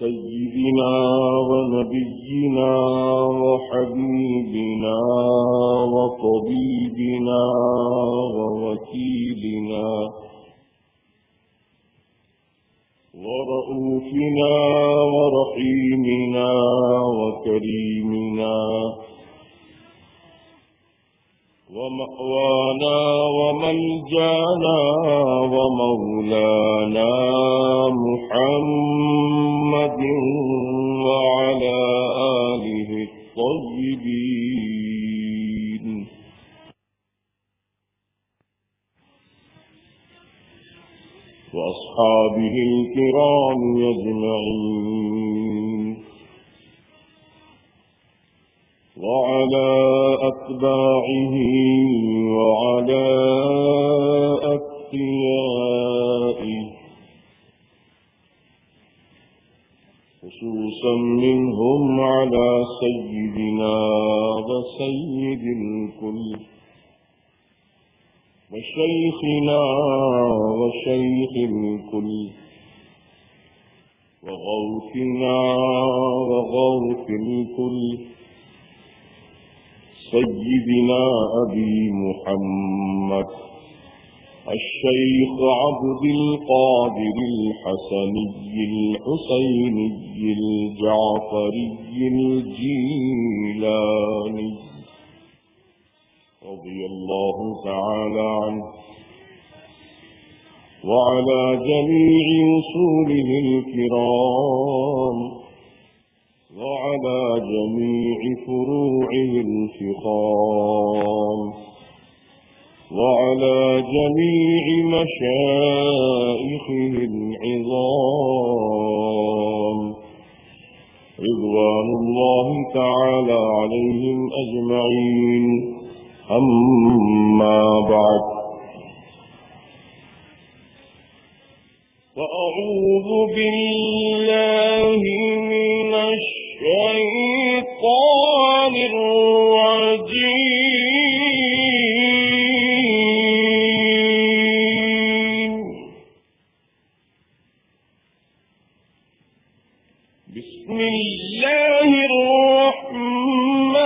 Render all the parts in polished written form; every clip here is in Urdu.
سيدنا ونبينا وحبيبنا وطبيبنا ووكيلنا ورؤوفنا ورحيمنا وكريمنا ومأوانا وملجانا ومولانا محمد وعلى آله الطيبين وأصحابه الكرام أجمعين وعلى أتباعه وعلى أتقيائه خصوصا منهم على سيدنا وسيد الكل وشيخنا وشيخ الكل وغوثنا وغوث الكل سيدنا أبي محمد الشيخ عبد القادر الحسني الحسيني الجعفري الجيلاني رضي الله تعالى عنه وعلى جميع وصوله الكرام وعلى جميع فروعه الفخام وعلى جميع مشائخه العظام رضوان الله تعالى عليهم أجمعين. أما بعد، فأعوذ بالله من الشيطان الرجيم. بسم الله الرحمن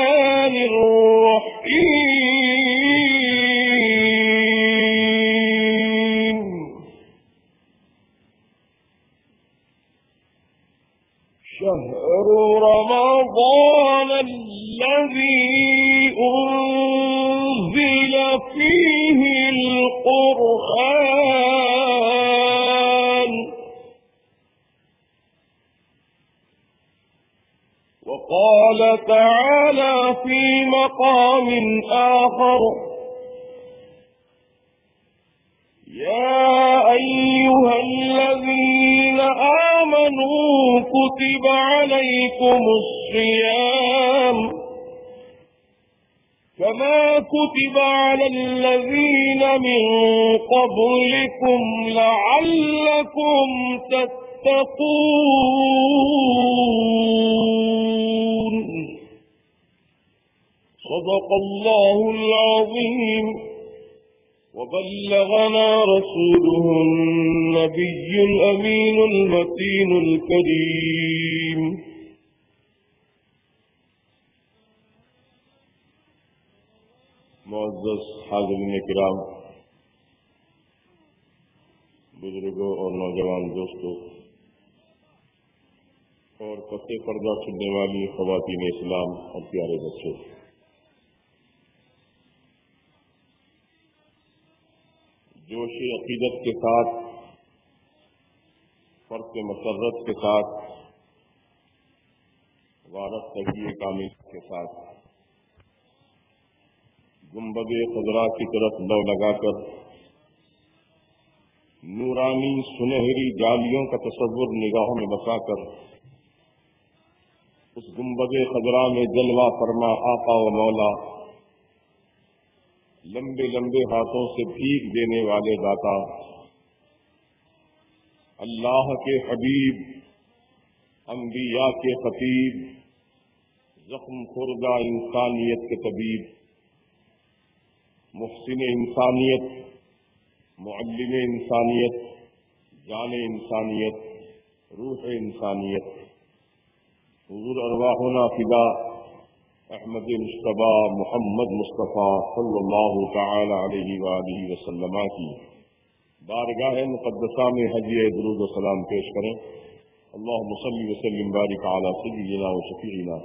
الرحيم. شهر رمضان الذي أنزل فيه القرآن. وقال تعالى في مقام آخر: يا أيها الذين آمنوا كتب عليكم الصيام كما كتب على الذين من قبلكم لعلكم تتقون. صدق الله العظيم وبلغنا رسوله النبي الأمين المتين الكريم. معزز حاضرین کرام، بزرگوں اور نوجوان دوستوں اور پتے پردہ سننے والی خواتین اسلام اور پیارے بچوں، جوش عقیدت کے ساتھ، فرق مسرت کے ساتھ، وارفتگی کامل کے ساتھ گنبد خضرا کی طرف لو لگا کر نورانی سنہری جالیوں کا تصور نگاہوں میں بسا کر اس گنبد خضرا میں جلوہ فرما آقا و مولا، لمبے لمبے ہاتھوں سے بھیگ دینے والے داتا، اللہ کے حبیب، انبیاء کے خطیب، زخم خوردہ انسانیت کے طبیب، محسن انسانیت، معلم انسانیت، جان انسانیت، روح انسانیت، حضور ارواحنا فدا احمد مصطفیٰ محمد مصطفیٰ صلی اللہ تعالی علیہ وآلہ وسلم کی بارگاہ مقدسہ میں ہدیہ درود و سلام پیش کریں۔ اللهم صل وسلم بارك على سيدنا وشفيعنا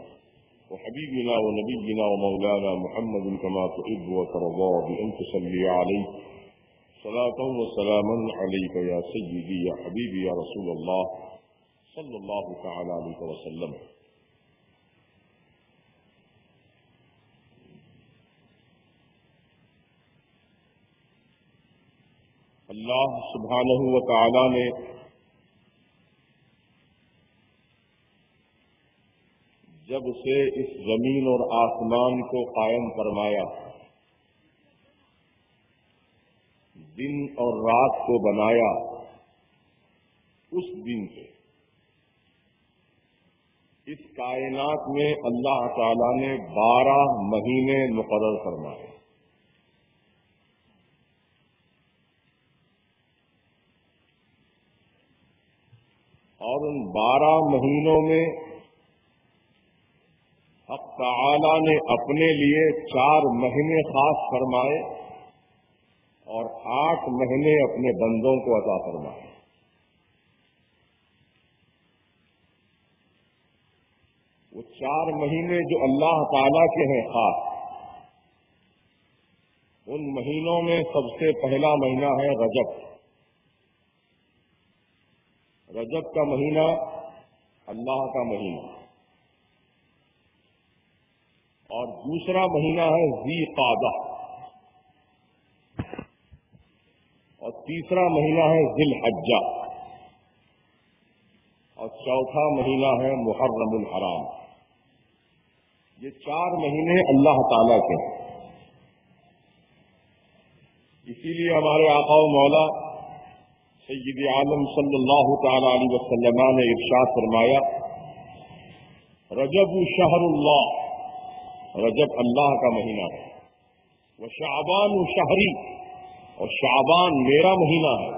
وحبيبنا ونبينا ومولانا محمد كما تحب وترضى بأن تصلي عليه صلاة وسلاما عليك يا سيدي يا حبيبي يا رسول الله صلى الله تعالى عليه وسلم۔ اللہ سبحانہ و تعالی نے جب سے اس زمین اور آسمان کو قائم فرمایا، دن اور رات کو بنایا، اس دن سے اس کائنات میں اللہ تعالی نے 12 مہینے مقرر فرمائے۔ اور ان 12 مہینوں میں حق تعالی نے اپنے لیے 4 مہینے خاص فرمائے اور 8 مہینے اپنے بندوں کو عطا فرمائے۔ وہ 4 مہینے جو اللہ تعالی کے ہیں خاص، ان مہینوں میں سب سے پہلا مہینہ ہے رجب۔ رجب کا مہینہ اللہ کا مہینہ، اور دوسرا مہینہ ہے ذی قعدہ، اور تیسرا مہینہ ہے ذی الحجہ، اور چوتھا مہینہ ہے محرم الحرام۔ یہ 4 مہینے اللہ تعالیٰ کے ہیں۔ اسی لیے ہمارے آقا و مولا سید عالم صلی اللہ تعالی علیہ وسلم نے ارشاد فرمایا، رجب شہر اللہ، رجب اللہ کا مہینہ ہے، وشعبان شہری، اور شعبان میرا مہینہ ہے،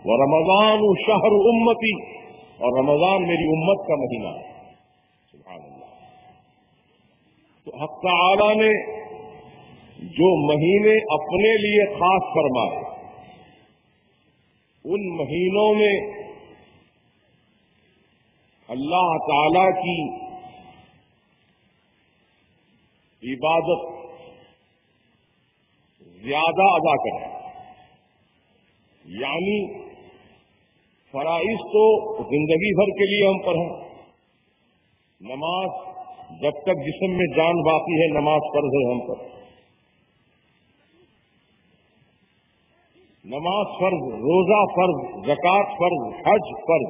ورمضان شہر امتی، اور رمضان میری امت کا مہینہ ہے۔ سبحان اللہ۔ تو حق تعالی نے جو مہینے اپنے لیے خاص فرمائے، ان مہینوں میں اللہ تعالی کی عبادت زیادہ ادا کریں، یعنی فرائض تو زندگی بھر کے لیے ہم پر ہیں۔ نماز جب تک جسم میں جان باقی ہے نماز فرض ہے ہم پر، نماز فرض، روزہ فرض، زکوٰۃ فرض، حج فرض۔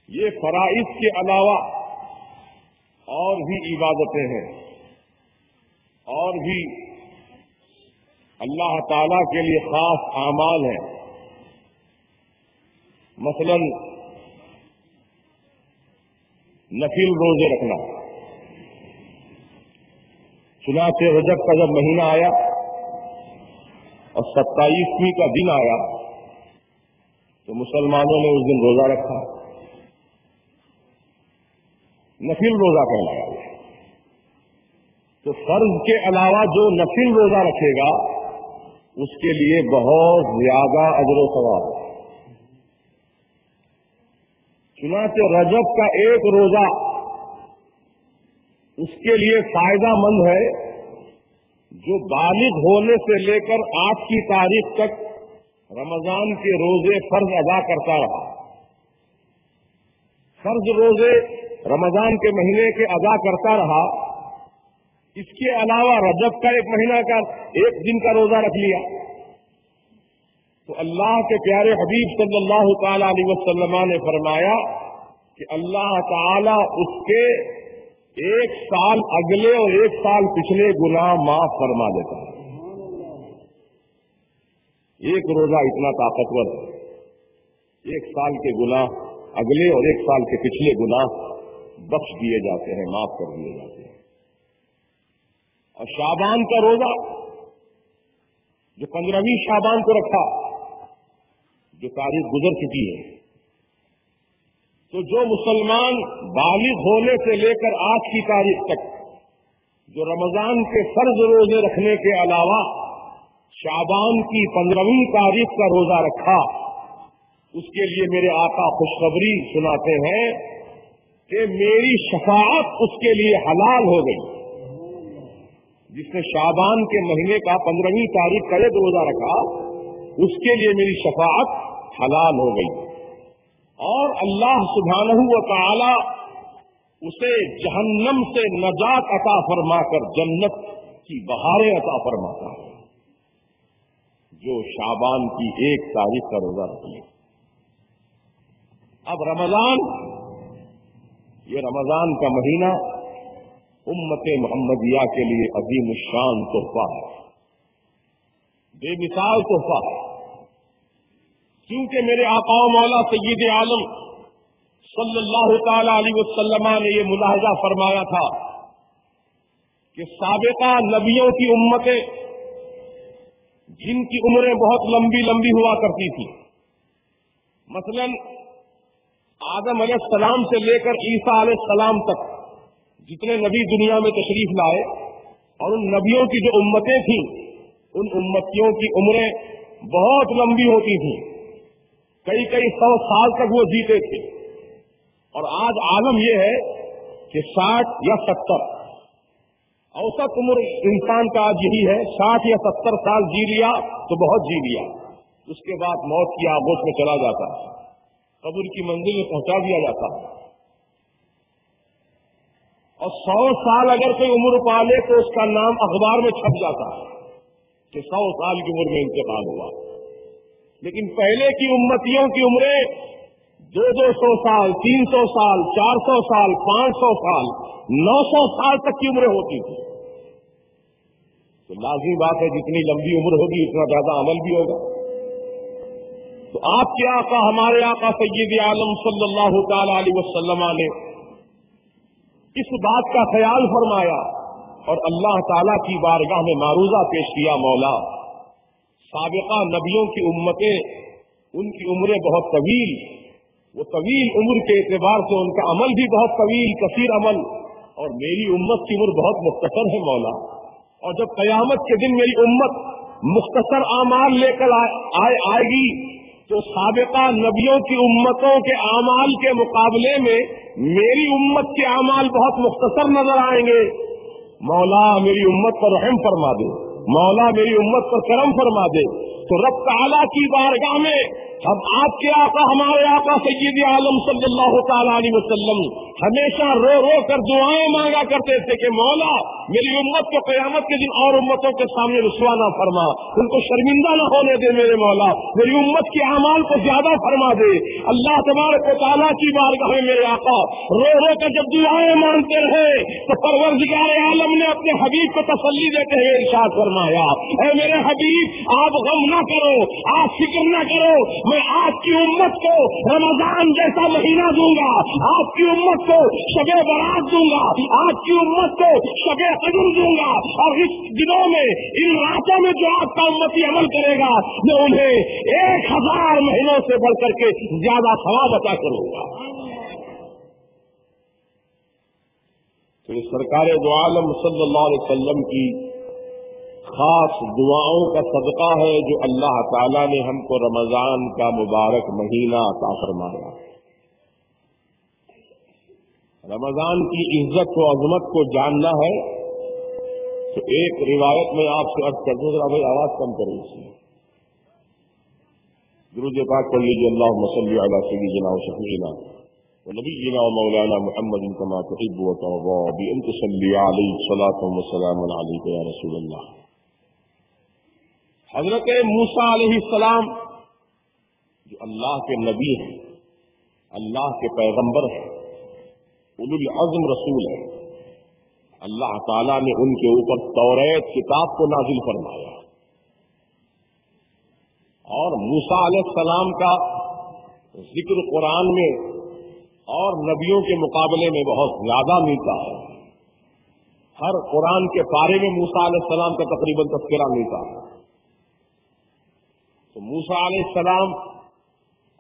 یہ فرائض کے علاوہ اور بھی عبادتیں ہیں، اور بھی اللہ تعالی کے لیے خاص اعمال ہیں۔ مثلا نفل روزے رکھنا۔ چنانچہ رجب کا جب مہینہ آیا اور 27ویں کا دن آیا تو مسلمانوں نے اس دن روزہ رکھا، نفل روزہ کہلایا۔ تو فرض کے علاوہ جو نفل روزہ رکھے گا اس کے لیے بہت زیادہ اجر و ثواب ہے۔ چنانچہ رجب کا ایک روزہ اس کے لیے فائدہ مند ہے جو بالغ ہونے سے لے کر آج کی تاریخ تک رمضان کے روزے فرض ادا کرتا رہا۔ فرض روزے رمضان کے مہینے کے ادا کرتا رہا، اس کے علاوہ رجب کا ایک مہینہ کا ایک دن کا روزہ رکھ لیا، تو اللہ کے پیارے حبیب صلی اللہ تعالی علیہ وسلم نے فرمایا کہ اللہ تعالی اس کے 1 سال اگلے اور 1 سال پچھلے گناہ معاف فرما دیتا ہے۔ ایک روزہ اتنا طاقتور ہے، 1 سال کے گناہ اگلے اور 1 سال کے پچھلے گناہ بخش دیے جاتے ہیں، معاف کر دیے جاتے ہیں۔ اور شعبان کا روزہ جو 15ویں شعبان کو رکھا، جو تاریخ گزر چکی ہے، تو جو مسلمان بالغ ہونے سے لے کر آج کی تاریخ تک جو رمضان کے فرض روزے رکھنے کے علاوہ شعبان کی 15ویں تاریخ کا روزہ رکھا، اس کے لیے میرے آقا خوشخبری سناتے ہیں کہ میری شفاعت اس کے لیے حلال ہو گئی۔ جس نے شعبان کے مہینے کا 15ویں تاریخ کا یہ روزہ رکھا، اس کے لیے میری شفاعت حلال ہو گئی، اور اللہ سبحانہ و تعالی اسے جہنم سے نجات عطا فرما کر جنت کی بہاریں عطا فرماتا ہے جو شعبان کی 1 تاریخ کا روزہ رکھے۔ اب رمضان، یہ رمضان کا مہینہ امت محمدیہ کے لیے عظیم الشان تحفہ ہے، بے مثال تحفہ ہے، کیونکہ میرے آقا و مولا سید عالم صلی اللہ تعالی علیہ وسلم نے یہ ملاحظہ فرمایا تھا کہ سابقہ نبیوں کی امتیں جن کی عمریں بہت لمبی لمبی ہوا کرتی تھی، مثلا آدم علیہ السلام سے لے کر عیسیٰ علیہ السلام تک جتنے نبی دنیا میں تشریف لائے، اور ان نبیوں کی جو امتیں تھیں ان امتیوں کی عمریں بہت لمبی ہوتی تھیں، کئی 100 سال تک وہ جیتے تھے، اور آج عالم یہ ہے کہ 60 یا 70 اوسط عمر انسان کا آج یہی ہے، 60 یا 70 سال جی لیا تو بہت جی لیا، اس کے بعد موت کی آغوش میں چلا جاتا ہے، قبر کی منزل میں پہنچا دیا جاتا ہے، اور 100 سال اگر کوئی عمر پالے تو اس کا نام اخبار میں چھپ جاتا ہے کہ 100 سال کی عمر میں انتقال ہوا۔ لیکن پہلے کی امتیوں کی عمریں 200 سال، 300 سال، 400 سال، 500 سال، 900 سال تک کی عمریں ہوتی تھی۔ تو لازمی بات ہے جتنی لمبی عمر ہوگی اتنا زیادہ عمل بھی ہوگا۔ تو آپ کے آقا، ہمارے آقا سید عالم صلی اللہ تعالی علیہ وسلم نے اس بات کا خیال فرمایا اور اللہ تعالیٰ کی بارگاہ میں معروضہ پیش کیا، مولا سابقہ نبیوں کی امتیں ان کی عمریں بہت طویل، وہ طویل عمر کے اعتبار سے ان کا عمل بھی بہت طویل کثیر عمل، اور میری امت کی عمر بہت مختصر ہے مولا، اور جب قیامت کے دن میری امت مختصر اعمال لے کر آئے گی تو سابقہ نبیوں کی امتوں کے اعمال کے مقابلے میں میری امت کے اعمال بہت مختصر نظر آئیں گے۔ مولا میری امت پر رحم فرما دے، مولا میری امت پر کرم فرما دے۔ تو رب تعالیٰ کی بارگاہ میں اب آپ کے آقا، ہمارے آقا سید عالم صلی اللہ تعالی علیہ وسلم ہمیشہ رو رو کر دعائیں مانگا کرتے تھے کہ مولا میری امت کو قیامت کے دن اور امتوں کے سامنے رسوا نہ فرما، ان کو شرمندہ نہ ہونے دے میرے مولا، میری امت کے اعمال کو زیادہ فرما دے۔ اللہ تبارک و تعالیٰ کی بارگاہ میں میرے آقا رو رو کر جب دعائیں مانگتے رہے تو پروردگار عالم نے اپنے حبیب کو تسلی دیتے ہوئے ارشاد فرمایا، اے میرے حبیب آپ غم نہ کرو، آپ فکر نہ کرو، میں آپ کی امت کو رمضان جیسا مہینہ دوں گا، آپ کی امت کو شب برات دوں گا، آپ کی امت کو شب قدر دوں گا، اور اس دنوں میں ان راتوں میں جو آپ کا امتی عمل کرے گا میں انہیں 1000 مہینوں سے بڑھ کر کے زیادہ ثواب عطا کروں گا۔ تو سرکار دو عالم صلی اللہ علیہ وسلم کی خاص دعاؤں کا صدقہ ہے جو اللہ تعالیٰ نے ہم کو رمضان کا مبارک مہینہ عطا فرمایا۔ رمضان کی عزت و عظمت کو جاننا ہے تو ایک روایت میں آپ سے عرض کر دوں، ذرا بھائی آواز کم کریں، اس میں درود پاک پڑھ لیجیے، اللہم صلی علی سیدنا و شفیعنا و نبینا و مولانا محمد کما تحب و ترضی بأن تصلی علیہ الصلاۃ والسلام علیک یا رسول اللہ۔ حضرت موسیٰ علیہ السلام جو اللہ کے نبی ہیں، اللہ کے پیغمبر ہیں، اولو العزم رسول ہیں، اللہ تعالیٰ نے ان کے اوپر توریت کتاب کو نازل فرمایا، اور موسیٰ علیہ السلام کا ذکر قرآن میں اور نبیوں کے مقابلے میں بہت زیادہ ملتا ہے۔ ہر قرآن کے پارے میں موسیٰ علیہ السلام کا تقریباً تذکرہ ملتا ہے۔ تو موسیٰ علیہ السلام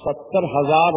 70,000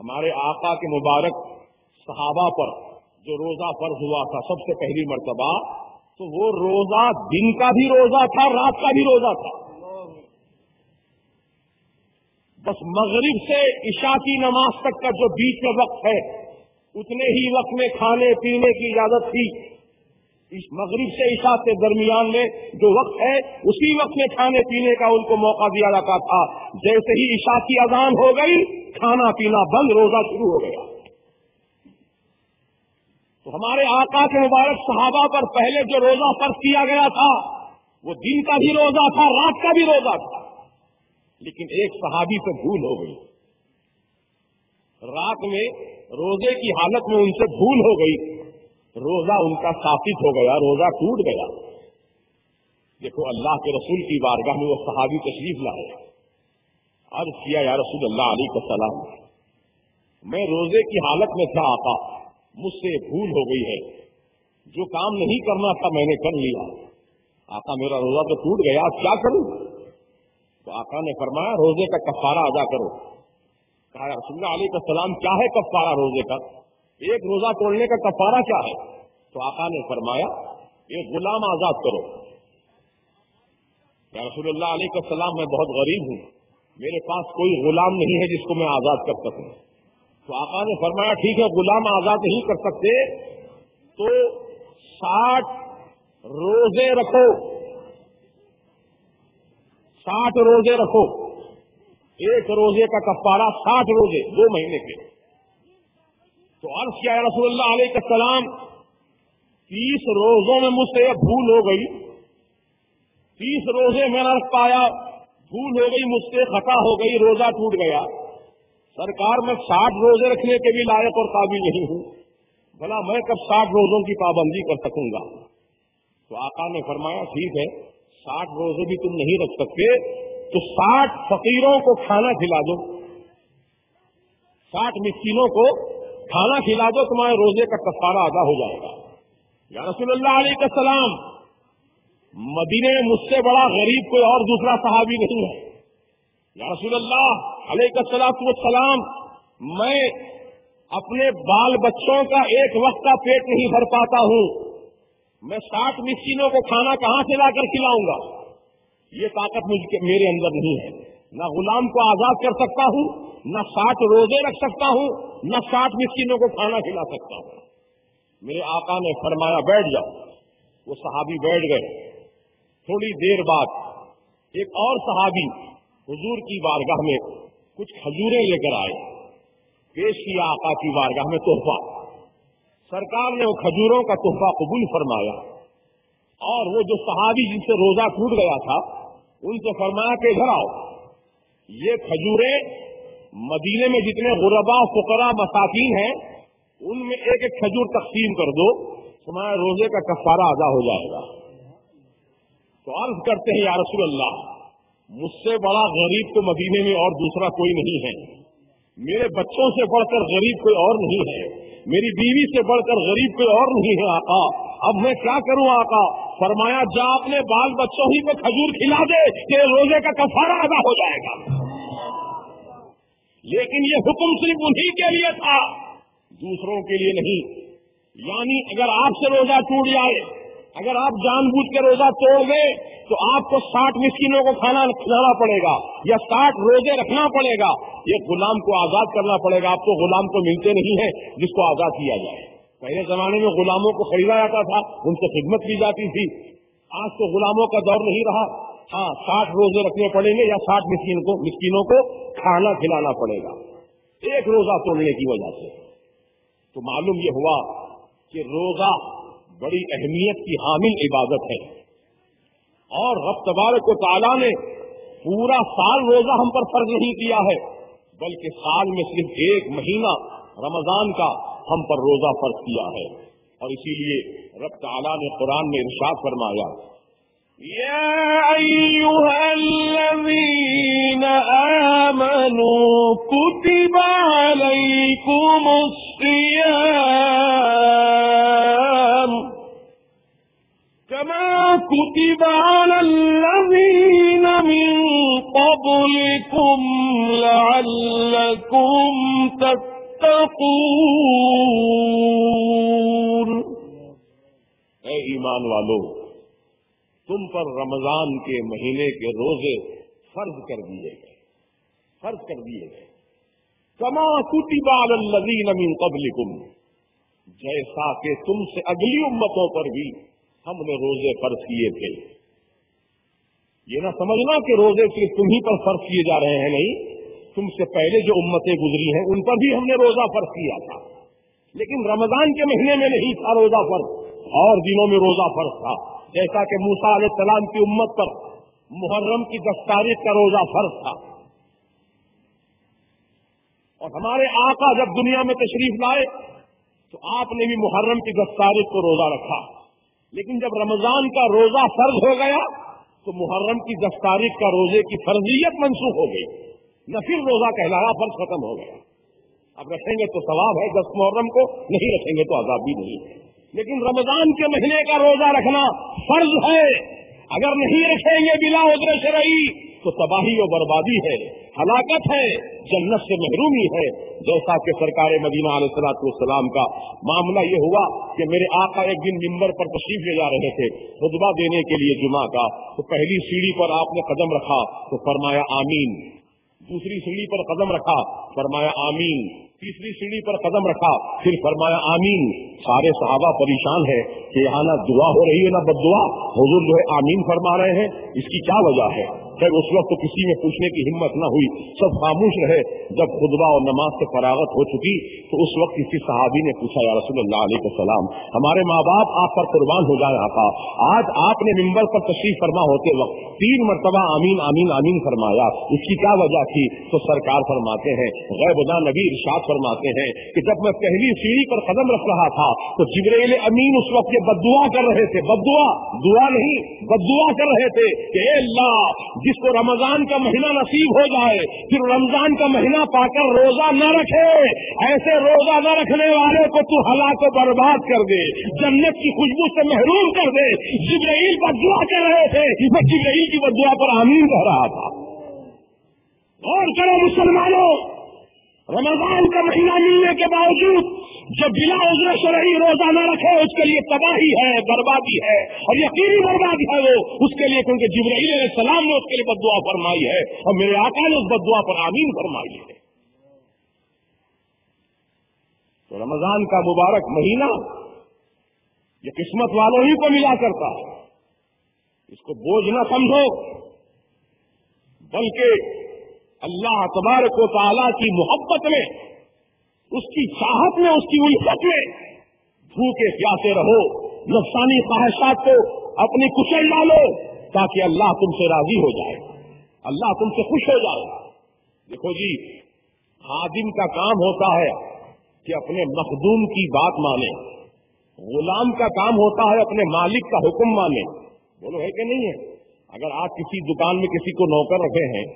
ہمارے آقا کے مبارک صحابہ پر جو روزہ فرض ہوا تھا سب سے پہلی مرتبہ، تو وہ روزہ دن کا بھی روزہ تھا، رات کا بھی روزہ تھا۔ بس مغرب سے عشاء کی نماز تک کا جو بیچ میں وقت ہے اتنے ہی وقت میں کھانے پینے کی اجازت تھی۔ مغرب سے عشاء کے درمیان میں جو وقت ہے اسی وقت میں کھانے پینے کا ان کو موقع دیا جاتا تھا۔ جیسے ہی عشاء کی اذان ہو گئی کھانا پینا بند، روزہ شروع ہو گیا۔ تو ہمارے آقا کے مبارک صحابہ پر پہلے جو روزہ فرض کیا گیا تھا وہ دن کا بھی روزہ تھا، رات کا بھی روزہ تھا، لیکن ایک صحابی سے بھول ہو گئی۔ رات میں روزے کی حالت میں ان سے بھول ہو گئی، روزہ ان کا ساقط ہو گیا، روزہ ٹوٹ گیا۔ دیکھو اللہ کے رسول کی بارگاہ میں وہ صحابی تشریف لائے، عرض کیا یا رسول اللہ علیہ السلام، میں روزے کی حالت میں تھا آقا، مجھ سے بھول ہو گئی ہے، جو کام نہیں کرنا تھا میں نے کر لیا، آقا میرا روزہ تو ٹوٹ گیا، اب کیا کروں؟ تو آقا نے فرمایا روزے کا کفارہ ادا کرو۔ کہا رسول اللہ علیہ السلام کیا ہے کفارہ روزے کا؟ ایک روزہ توڑنے کا کفارہ کیا ہے؟ تو آقا نے فرمایا ایک غلام آزاد کرو۔ یا رسول اللہ علیہ السلام میں بہت غریب ہوں، میرے پاس کوئی غلام نہیں ہے جس کو میں آزاد کر سکوں۔ تو آقا نے فرمایا ٹھیک ہے غلام آزاد نہیں کر سکتے تو 60 روزے رکھو، 60 روزے رکھو، ایک روزے کا کفارہ 60 روزے 2 مہینے کے۔ تو عرض کیا یا رسول اللہ علیہ السلام 30 روزوں میں مجھ سے بھول ہو گئی، 30 روزے میں نہ رکھ پایا، بھول ہو گئی مجھ سے، خطا ہو گئی، روزہ ٹوٹ گیا۔ سرکار میں 60 روزے رکھنے کے بھی لائق اور قابل نہیں ہوں، بھلا میں کب 60 روزوں کی پابندی کر سکوں گا؟ تو آقا نے فرمایا ٹھیک ہے 60 روزے بھی تم نہیں رکھ سکتے تو 60 فقیروں کو کھانا کھلا دو، 60 مسکینوں کو کھانا کھلا دو، تمہارے روزے کا کفارہ ادا ہو جائے گا۔ یا رسول اللہ علیہ السلام مدینے میں مجھ سے بڑا غریب کوئی اور دوسرا صحابی نہیں ہے۔ یا رسول اللہ علیہ السلام میں اپنے بال بچوں کا ایک وقت کا پیٹ نہیں بھر پاتا ہوں، میں 60 مسکینوں کو کھانا کہاں سے لا کر کھلاؤں گا؟ یہ طاقت میرے اندر نہیں ہے، نہ غلام کو آزاد کر سکتا ہوں، نہ 60 روزے رکھ سکتا ہوں، نہ 60 مسکینوں کو کھانا کھلا سکتا ہوں۔ میرے آقا نے فرمایا بیٹھ جاؤ، وہ صحابی بیٹھ گئے۔ تھوڑی دیر بعد ایک اور صحابی حضور کی بارگاہ میں کچھ کھجوریں لے کر آئے، پیش کیا آقا کی بارگاہ میں تحفہ۔ سرکار نے وہ کھجوروں کا تحفہ قبول فرمایا اور وہ جو صحابی جن سے روزہ ٹوٹ گیا تھا ان سے فرمایا کہ ادھر آؤ، یہ کھجوریں مدینے میں جتنے غربا فقراء مساکین ہیں ان میں ایک ایک کھجور تقسیم کر دو، تمہارے روزے کا کفارہ ادا ہو جائے گا۔ تو عرض کرتے ہیں یا رسول اللہ مجھ سے بڑا غریب تو مدینے میں اور دوسرا کوئی نہیں ہے، میرے بچوں سے بڑھ کر غریب کوئی اور نہیں ہے، میری بیوی سے بڑھ کر غریب کوئی اور نہیں ہے آقا، اب میں کیا کروں آقا؟ فرمایا جا اپنے بال بچوں ہی کو کھجور کھلا دے کہ روزے کا کفارہ ادا ہو جائے گا۔ لیکن یہ حکم صرف انہی کے لیے تھا، دوسروں کے لیے نہیں۔ یعنی اگر آپ سے روزہ ٹوٹ جائے، اگر آپ جان بوجھ کے روزہ توڑ دیں تو آپ کو 60 مسکینوں کو کھانا کھلانا پڑے گا یا 60 روزے رکھنا پڑے گا، یہ غلام کو آزاد کرنا پڑے گا۔ آپ کو غلام تو ملتے نہیں ہیں جس کو آزاد کیا جائے۔ پہلے زمانے میں غلاموں کو خریدا جاتا تھا، ان سے خدمت کی جاتی تھی، آج تو غلاموں کا دور نہیں رہا۔ ہاں 60 روزے رکھنے پڑیں گے یا 60 مسکینوں کو کھانا کھلانا پڑے گا ایک روزہ توڑنے کی وجہ سے۔ تو معلوم یہ ہوا کہ روزہ بڑی اہمیت کی حامل عبادت ہے، اور رب تبارک و تعالیٰ نے پورا سال روزہ ہم پر فرض نہیں کیا ہے، بلکہ سال میں صرف ایک مہینہ رمضان کا ہم پر روزہ فرض کیا ہے۔ اور اسی لیے رب تعالیٰ نے قرآن میں ارشاد فرمایا يا أيها الذين آمنوا كتب عليكم الصيام كما كتب على الذين من قبلكم لعلكم تتقون تتقون. اے ایمان والو، تم پر رمضان کے مہینے کے روزے فرض کر دیے گئے، فرض کر دیے گئے. کما کتب علی الذین من قبلکم، جیسا کہ تم سے اگلی امتوں پر بھی ہم نے روزے فرض کیے تھے. یہ نہ سمجھنا کہ روزے صرف تم ہی پر فرض کیے جا رہے ہیں، نہیں، تم سے پہلے جو امتیں گزری ہیں ان پر بھی ہم نے روزہ فرض کیا تھا، لیکن رمضان کے مہینے میں نہیں تھا روزہ فرض، اور دنوں میں روزہ فرض تھا. جیسا کہ موسیٰ علیہ السلام کی امت پر محرم کی 10 تاریخ کا روزہ فرض تھا، اور ہمارے آقا جب دنیا میں تشریف لائے تو آپ نے بھی محرم کی 10 تاریخ کو روزہ رکھا. لیکن جب رمضان کا روزہ فرض ہو گیا تو محرم کی 10 تاریخ کا روزے کی فرضیت منسوخ ہو گئی، نہ پھر روزہ کہلایا، فرض ختم ہو گیا. اب رکھیں گے تو ثواب ہے 10 محرم کو، نہیں رکھیں گے تو عذاب بھی نہیں ہے. لیکن رمضان کے مہینے کا روزہ رکھنا فرض ہے. اگر نہیں رکھیں گے بلا عذر شرعی تو تباہی و بربادی ہے، ہلاکت ہے، جنت سے محرومی ہے. جیسا کہ سرکار مدینہ علیہ الصلوۃ والسلام کا معاملہ یہ ہوا کہ میرے آقا ایک دن منبر پر تشریف لے جا رہے تھے خطبہ دینے کے لیے جمعہ کا. تو پہلی سیڑھی پر آپ نے قدم رکھا تو فرمایا آمین، دوسری سیڑھی پر قدم رکھا فرمایا آمین، تیسری سیڑھی پر قدم رکھا پھر فرمایا آمین. سارے صحابہ پریشان ہیں کہ یہاں نہ دعا ہو رہی ہے نہ بد دعا، حضور جو ہے آمین فرما رہے ہیں، اس کی کیا وجہ ہے؟ پھر اس وقت تو کسی میں پوچھنے کی ہمت نہ ہوئی، سب خاموش رہے. جب خطبہ اور نماز سے فراغت ہو چکی تو اس وقت کسی صحابی نے پوچھا یا رسول اللہ علیہ السلام، ہمارے ماں باپ آپ پر قربان ہو جائے آقا، آج آپ نے منبر پر تشریف فرما ہوتے وقت 3 مرتبہ آمین آمین آمین فرمایا، اس کی کیا وجہ تھی؟ تو سرکار فرماتے ہیں، غیب داں نبی ارشاد فرماتے ہیں کہ جب میں پہلی سیڑھی پر قدم رکھ رہا تھا تو جبرائیل امین اس وقت یہ بد دعا کر رہے تھے، بد دعا، دعا نہیں، بد دعا کر رہے تھے کہ اے اللہ، جس کو رمضان کا مہینہ نصیب ہو جائے پھر رمضان کا مہینہ پا کر روزہ نہ رکھے، ایسے روزہ نہ رکھنے والے کو تو ہلاک و برباد کر دے، جنت کی خوشبو سے محروم کر دے. جبرائیل بد دعا کر رہے تھے، میں جبرائیل کی بد دعا پر آمین کہہ رہا تھا. اور کرو مسلمانوں، رمضان کا مہینہ ملنے کے باوجود جو بلا عذر شرعی روزہ نہ رکھے اس کے لیے تباہی ہے، بربادی ہے، اور یقینی بربادی ہے وہ اس کے لیے، کیونکہ جبرائیل علیہ السلام نے اس کے لیے بد دعا فرمائی ہے اور میرے آقا نے اس بد دعا پر آمین فرمائی ہے. تو رمضان کا مبارک مہینہ یہ قسمت والوں ہی کو ملا کرتا ہے، اس کو بوجھ نہ سمجھو، بلکہ اللہ تبارک و تعالیٰ کی محبت میں، اس کی چاہت میں، اس کی الفت میں بھوکے پیاسے رہو، نفسانی خواہشات کو اپنی کچل ڈالو تاکہ اللہ تم سے راضی ہو جائے، اللہ تم سے خوش ہو جائے. دیکھو جی، خادم کا کام ہوتا ہے کہ اپنے مخدوم کی بات مانے، غلام کا کام ہوتا ہے اپنے مالک کا حکم مانے. بولو ہے کہ نہیں ہے؟ اگر آپ کسی دکان میں کسی کو نوکر رکھے ہیں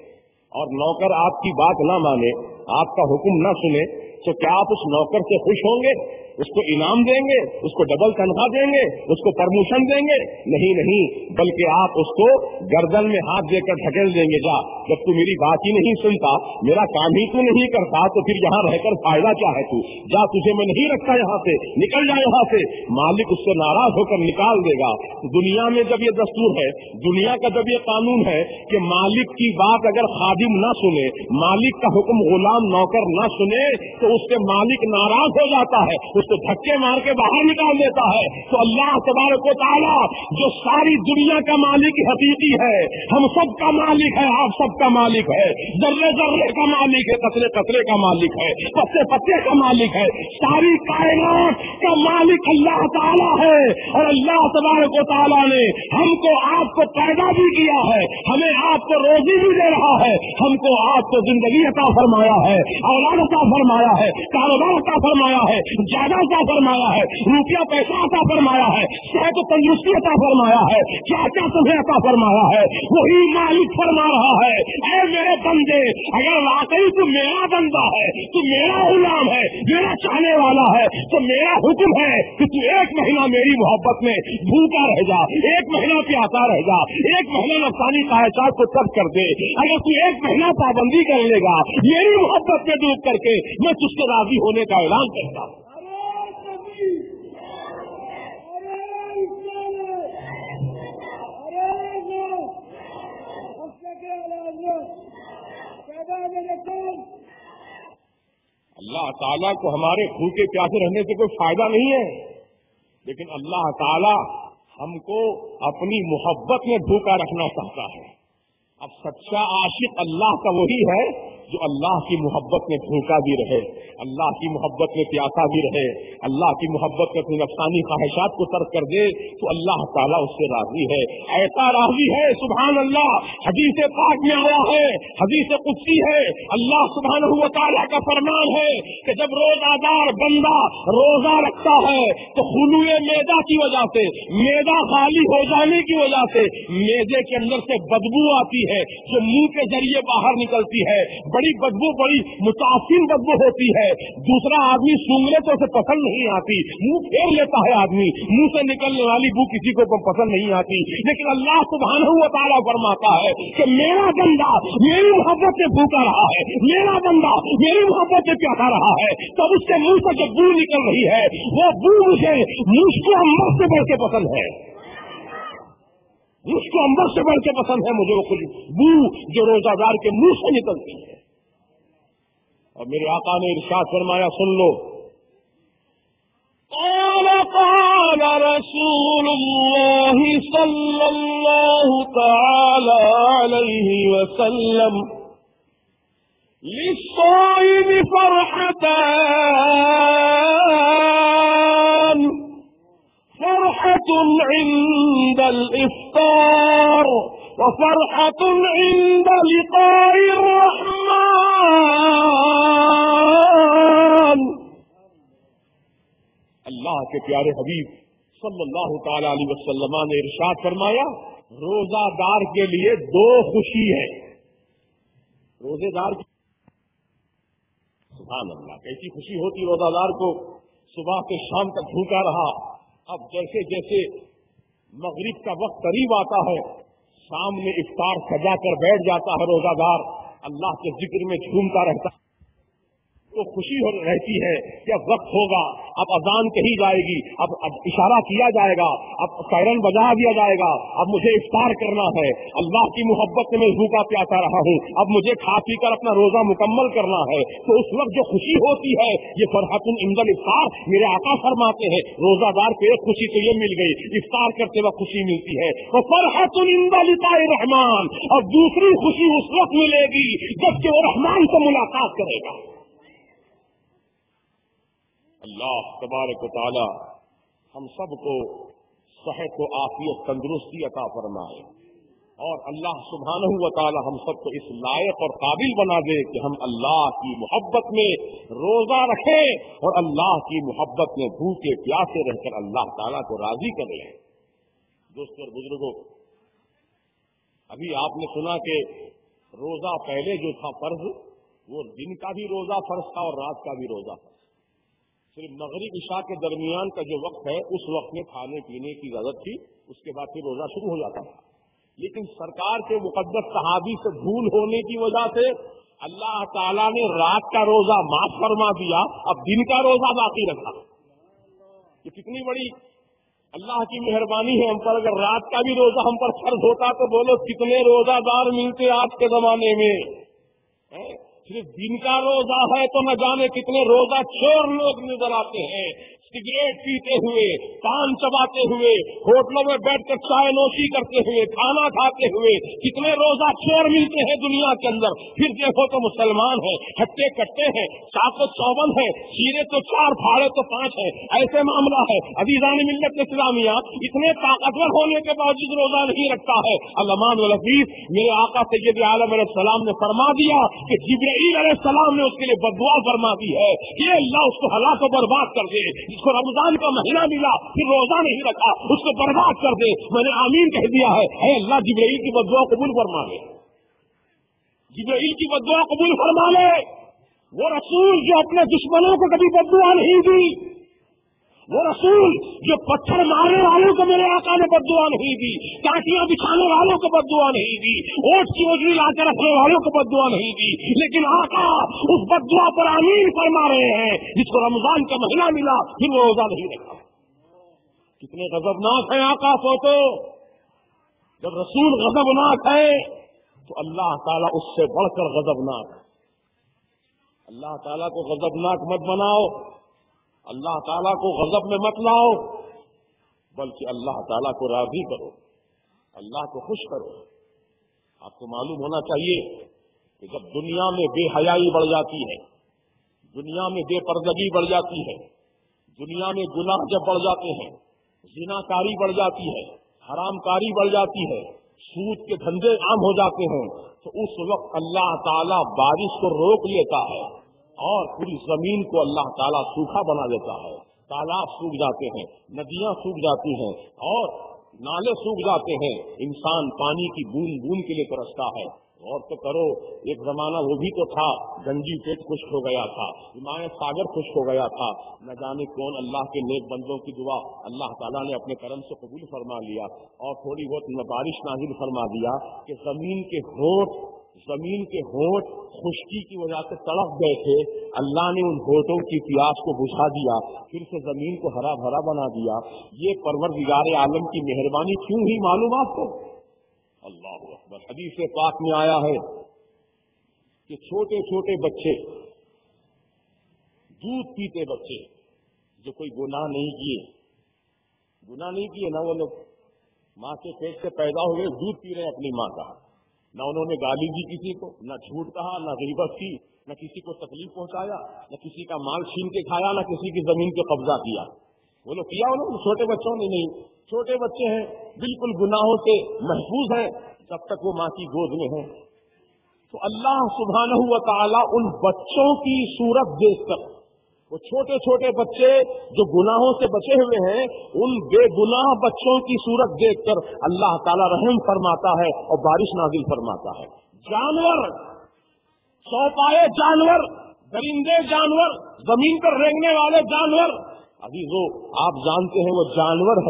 اور نوکر آپ کی بات نہ مانے، آپ کا حکم نہ سنے، تو کیا آپ اس نوکر سے خوش ہوں گے؟ اس کو انعام دیں گے؟ اس کو ڈبل تنخواہ دیں گے؟ اس کو پرموشن دیں گے؟ نہیں، بلکہ آپ اس کو گردن میں ہاتھ دے کر ڈھکیل دیں گے. جا، جب تو میری بات ہی نہیں سنتا، میرا کام ہی تو نہیں کرتا، تو پھر یہاں رہ کر فائدہ کیا ہے؟ تو جا، تجھے میں نہیں رکھتا یہاں سے، نکل جا یہاں سے. مالک اس سے ناراض ہو کر نکال دے گا. دنیا میں جب یہ دستور ہے، دنیا کا جب یہ قانون ہے کہ مالک کی بات اگر خادم نہ سنے، مالک کا حکم غلام نوکر نہ سنے، تو اس سے مالک ناراض ہو جاتا ہے، اس کو دھکے مار کے باہر نکال دیتا ہے. تو اللہ تبارک و تعالیٰ جو ساری دنیا کا مالک حقیقی ہے، ہم سب کا مالک ہے، آپ سب کا مالک ہے، ذرے ذرے کا مالک ہے، قطرے قطرے کا مالک ہے، پتے پتے کا مالک ہے، ساری کائنات کا مالک اللہ تعالیٰ ہے. اور اللہ تبارک و تعالیٰ نے ہم کو آپ کو پیدا بھی کیا ہے، ہمیں آپ کو روزی بھی دے رہا ہے، ہم کو آپ کو زندگی عطا فرمایا ہے، اولاد عطا فرمایا ہے، کاروبار عطا فرمایا ہے، جائیداد عطا فرمایا ہے، روپیہ پیسہ عطا فرمایا ہے، صحت و تندرستی عطا فرمایا ہے، کیا کیا تمہیں عطا فرمایا ہے. وہی مالک فرما رہا ہے، اے میرے بندے، اگر واقعی تو میرا بندہ ہے، تو میرا غلام ہے، میرا چاہنے والا ہے تو میرا حکم ہے کہ تو 1 مہینہ میری محبت میں بھوکا رہ جا، 1 مہینہ پیاسا رہ جا، 1 مہینہ نفسانی خواہشات کو ترک کر دے۔ اگر تو 1 مہینہ پابندی کر لے گا میری محبت میں ڈوب کر کے، میں تجھ سے راضی ہونے کا اعلان کرتا ہوں۔ اللہ تعالیٰ کو ہمارے بھوکے پیاسے رہنے سے کوئی فائدہ نہیں ہے، لیکن اللہ تعالیٰ ہم کو اپنی محبت میں بھوکا رکھنا چاہتا ہے۔ اب سچا عاشق اللہ کا وہی ہے جو اللہ کی محبت میں بھوکا بھی رہے، اللہ کی محبت میں پیاسا بھی رہے، اللہ کی محبت میں اپنی نفسانی خواہشات کو ترک کر دے تو اللہ تعالیٰ اس سے راضی ہے، ایسا راضی ہے سبحان اللہ۔ حدیث پاک میں آیا ہے، حدیث قدسی ہے، اللہ سبحانہ و تعالیٰ کا فرمان ہے کہ جب روزہ دار بندہ روزہ رکھتا ہے تو خلوئے معدہ کی وجہ سے، معدہ خالی ہو جانے کی وجہ سے معدے کے اندر سے بدبو آتی ہے جو منہ کے ذریعے باہر نکلتی ہے، بڑی بدبو، بڑی متاثر بدبو ہوتی ہے۔ دوسرا آدمی سونگنے تو اسے پسند نہیں آتی، منہ پھیر لیتا ہے آدمی، منہ سے نکلنے والی بو کسی کو پسند نہیں آتی، لیکن اللہ سبحانہ و تعالیٰ فرماتا ہے کہ میرا بندہ میری محبت سے بھوکا رہا ہے، میرا بندہ میری محبت سے پیاسا رہا ہے، تب اس کے منہ سے جو بو نکل رہی ہے وہ بو مجھے مجھ کو اندر سے بڑھ کے پسند ہے، مجھ کو اندر سے بڑھ کے پسند ہے، مجھے وہ بو جو روزہ دار کے منہ سے نکلتی ہے۔ اور میرے آقا نے ارشاد فرمایا، سن لو، قال رسول الله صلى الله تعالى عليه وسلم للصائم فرحتان، فرحة عند الإفطار وفرحة عند لقاء الرحمن۔ اللہ کے پیارے حبیب صلی اللہ تعالی علیہ وسلم نے ارشاد فرمایا، روزہ دار کے لیے 2 خوشی ہے۔ روزے دار کی سبحان اللہ کیسی خوشی ہوتی روزہ دار کو، صبح سے شام تک بھوکا رہا، اب جیسے جیسے مغرب کا وقت قریب آتا ہے سامنے افطار سجا کر بیٹھ جاتا ہے روزہ دار، اللہ کے ذکر میں جھومتا رہتا ہے تو خوشی رہتی ہے کہ اب وقت ہوگا، اب اذان کہی جائے گی، اب اشارہ کیا جائے گا، اب سائرن بجا دیا جائے گا، اب مجھے افطار کرنا ہے، اللہ کی محبت میں بھوکا پیاسا رہا ہوں، اب مجھے کھا پی کر اپنا روزہ مکمل کرنا ہے۔ تو اس وقت جو خوشی ہوتی ہے یہ فرحت عند الافطار، میرے آقا فرماتے ہیں روزہ دار کو ایک خوشی تو یہ مل گئی، افطار کرتے وقت خوشی ملتی ہے، تو فرحت عند لقاء الرحمن، اور دوسری خوشی اس وقت ملے گی جب کہ وہ رحمان سے ملاقات کرے گا۔ اللہ تبارک و تعالی ہم سب کو صحت و عافیت تندرستی عطا فرمائے، اور اللہ سبحانہ و تعالی ہم سب کو اس لائق اور قابل بنا دے کہ ہم اللہ کی محبت میں روزہ رکھیں اور اللہ کی محبت میں بھوکے پیاسے رہ کر اللہ تعالیٰ کو راضی کر لیں۔ دوستوں اور بزرگوں، ابھی آپ نے سنا کہ روزہ پہلے جو تھا فرض، وہ دن کا بھی روزہ فرض تھا اور رات کا بھی روزہ فرض، صرف مغرب عشاء کے درمیان کا جو وقت ہے اس وقت میں کھانے پینے کی اجازت تھی، اس کے بعد پھر روزہ شروع ہو جاتا تھا۔ لیکن سرکار کے مقدس صحابی سے بھول ہونے کی وجہ سے اللہ تعالیٰ نے رات کا روزہ معاف فرما دیا، اب دن کا روزہ باقی رکھا۔ یہ کتنی بڑی اللہ کی مہربانی ہے ہم پر۔ اگر رات کا بھی روزہ ہم پر فرض ہوتا تو بولو کتنے روزہ دار ملتے آج کے زمانے میں۔ صرف دن کا روزہ ہے تو نہ جانے کتنے روزہ چور لوگ نظر آتے ہیں، سگریٹ پیتے ہوئے، پان چباتے ہوئے، ہوٹلوں میں بیٹھ کر چائے نوشی کرتے ہوئے، کھانا کھاتے ہوئے، کتنے روزہ چور ملتے ہیں دنیا کے اندر۔ پھر دیکھو تو مسلمان ہیں، ہٹے کٹے ہیں، سات و چوبن ہے، چیرے تو 4 پھاڑے تو 5 ہے، ایسے معاملہ ہے۔ عزیزان ملت اسلامیہ اتنے طاقتور ہونے کے باوجود روزہ نہیں رکھتا ہے۔ علمان الحدیث میرے آقا سید عالم علیہ السلام نے فرما دیا کہ جبرائیل علیہ السلام نے اس کے لیے بددعا فرما دی ہے کہ اللہ اس کو ہلاک و برباد کر دے، جس کو رمضان کا مہینہ ملا پھر روزہ نہیں رکھا اس کو برباد کر دے۔ میں نے آمین کہہ دیا ہے، اے اللہ جبرائیل کی بددعا قبول فرما لے، جبرائیل کی بددعا قبول فرما لے۔ وہ رسول جو اپنے دشمنوں کو کبھی بددعا نہیں دی، وہ رسول جو پتھر مارنے والوں کو میرے آقا نے بددعا نہیں دی، کاٹیاں بچھانے والوں کو بددعا نہیں دی، اوٹ کی اوجری لا کے رکھنے والوں کو بددعا نہیں دی، لیکن آقا اس بددعا پر آمین فرما رہے ہیں جس کو رمضان کا مہینہ ملا پھر وہ روزہ نہیں رکھا۔ کتنے غضبناک ہیں آقا سوچو، جب رسول غضبناک ہے تو اللہ تعالیٰ اس سے بڑھ کر غضبناک ہے۔ اللہ تعالیٰ کو غضبناک مت بناؤ، اللہ تعالیٰ کو غضب میں مت لاؤ، بلکہ اللہ تعالیٰ کو راضی کرو، اللہ کو خوش کرو۔ آپ کو معلوم ہونا چاہیے کہ جب دنیا میں بے حیائی بڑھ جاتی ہے، دنیا میں بے پردگی بڑھ جاتی ہے، دنیا میں گناہ جب بڑھ جاتے ہیں، زنا کاری بڑھ جاتی ہے، حرام کاری بڑھ جاتی ہے، سود کے دھندے عام ہو جاتے ہیں، تو اس وقت اللہ تعالیٰ بارش کو روک لیتا ہے اور پوری زمین کو اللہ تعالیٰ سوکھا بنا دیتا ہے۔ تالاب سوکھ جاتے ہیں، ندیاں سوکھ جاتی ہیں اور نالے سوکھ جاتے ہیں، انسان پانی کی بوند بوند کے لیے ترستا ہے۔ غور تو کرو، ایک زمانہ وہ بھی تو تھا گنجی پیٹ خشک ہو گیا تھا، حمایت ساگر خشک ہو گیا تھا، نہ جانے کون اللہ کے نیک بندوں کی دعا اللہ تعالیٰ نے اپنے کرم سے قبول فرما لیا اور تھوڑی بہت بارش نازل فرما دیا کہ زمین کے ہونٹ خشکی کی وجہ سے تڑپ گئے تھے، اللہ نے ان ہونٹوں کی پیاس کو بجھا دیا، پھر سے زمین کو ہرا بھرا بنا دیا۔ یہ پروردگار عالم کی مہربانی کیوں ہی معلوم آپ کو؟ اللہ اکبر۔ حدیث پاک میں آیا ہے کہ چھوٹے چھوٹے بچے، دودھ پیتے بچے جو کوئی گناہ نہیں کیے نہ وہ لوگ ماں کے پیٹ سے پیدا ہوئے دودھ پی رہے ہیں اپنی ماں کا، نہ انہوں نے گالی دی کسی کو، نہ جھوٹ کہا، نہ غیبت کی، نہ کسی کو تکلیف پہنچایا، نہ کسی کا مال چھین کے کھایا، نہ کسی کی زمین پہ قبضہ کیا۔ وہ لوگ کیا انہوں نے، چھوٹے بچوں نے نہیں، چھوٹے بچے ہیں بالکل گناہوں سے محفوظ ہیں جب تک وہ ماں کی گود میں ہیں۔ تو اللہ سبحانہ و تعالیٰ ان بچوں کی صورت دیکھ کر، وہ چھوٹے چھوٹے بچے جو گناہوں سے بچے ہوئے ہیں، ان بے گناہ بچوں کی صورت دیکھ کر اللہ تعالیٰ رحم فرماتا ہے اور بارش نازل فرماتا ہے۔ جانور، چوپائے جانور، درندے جانور، زمین پر رینگنے والے جانور، ابھی وہ آپ جانتے ہیں وہ جانور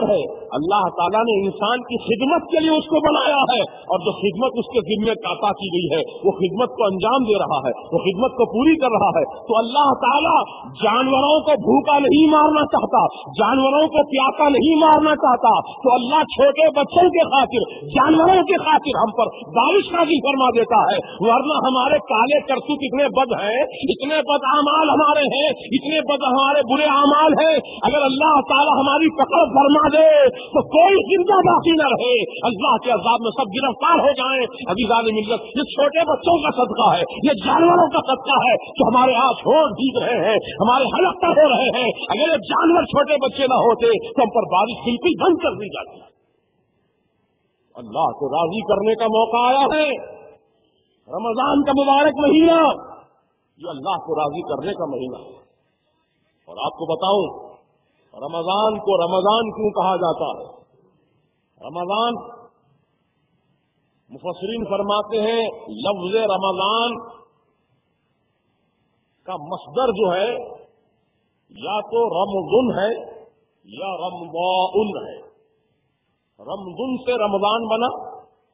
ہے اللہ تعالیٰ نے انسان کی خدمت کے لیے اس کو بنایا ہے، اور جو خدمت اس کے ذمہ عطا کی گئی ہے وہ خدمت کو انجام دے رہا ہے، وہ خدمت کو پوری کر رہا ہے۔ تو اللہ تعالیٰ جانوروں کو بھوکا نہیں مارنا چاہتا، جانوروں کو پیاسا نہیں مارنا چاہتا، تو اللہ چھوٹے بچوں کے خاطر، جانوروں کے خاطر ہم پر بارش نازل فرما دیتا ہے، ورنہ ہمارے کالے کرتوت اتنے بد ہیں، اتنے بد اعمال ہمارے ہیں، اتنے بد ہمارے برے اعمال ہیں، اگر اللہ تعالیٰ ہماری پکڑ فرما دے تو کوئی زندہ باقی نہ رہے، اللہ کے عذاب میں سب گرفتار ہو جائیں۔ عزیزان ملت، یہ چھوٹے بچوں کا صدقہ ہے، یہ جانوروں کا صدقہ ہے جو ہمارے ہاتھ ہونٹ بھیگ رہے ہیں، ہمارے حلق تر ہو رہے ہیں۔ اگر یہ جانور چھوٹے بچے نہ ہوتے تو ہم پر بارش بالکل بند کر دی جاتی۔ اللہ کو راضی کرنے کا موقع آیا ہے، رمضان کا مبارک مہینہ، یہ اللہ کو راضی کرنے کا مہینہ ہے۔ اور آپ کو بتاؤں رمضان کو رمضان کیوں کہا جاتا ہے؟ رمضان، مفسرین فرماتے ہیں لفظ رمضان کا مصدر جو ہے یا تو رمضان ہے یا رمضان ہے۔ رمضان سے رمضان بنا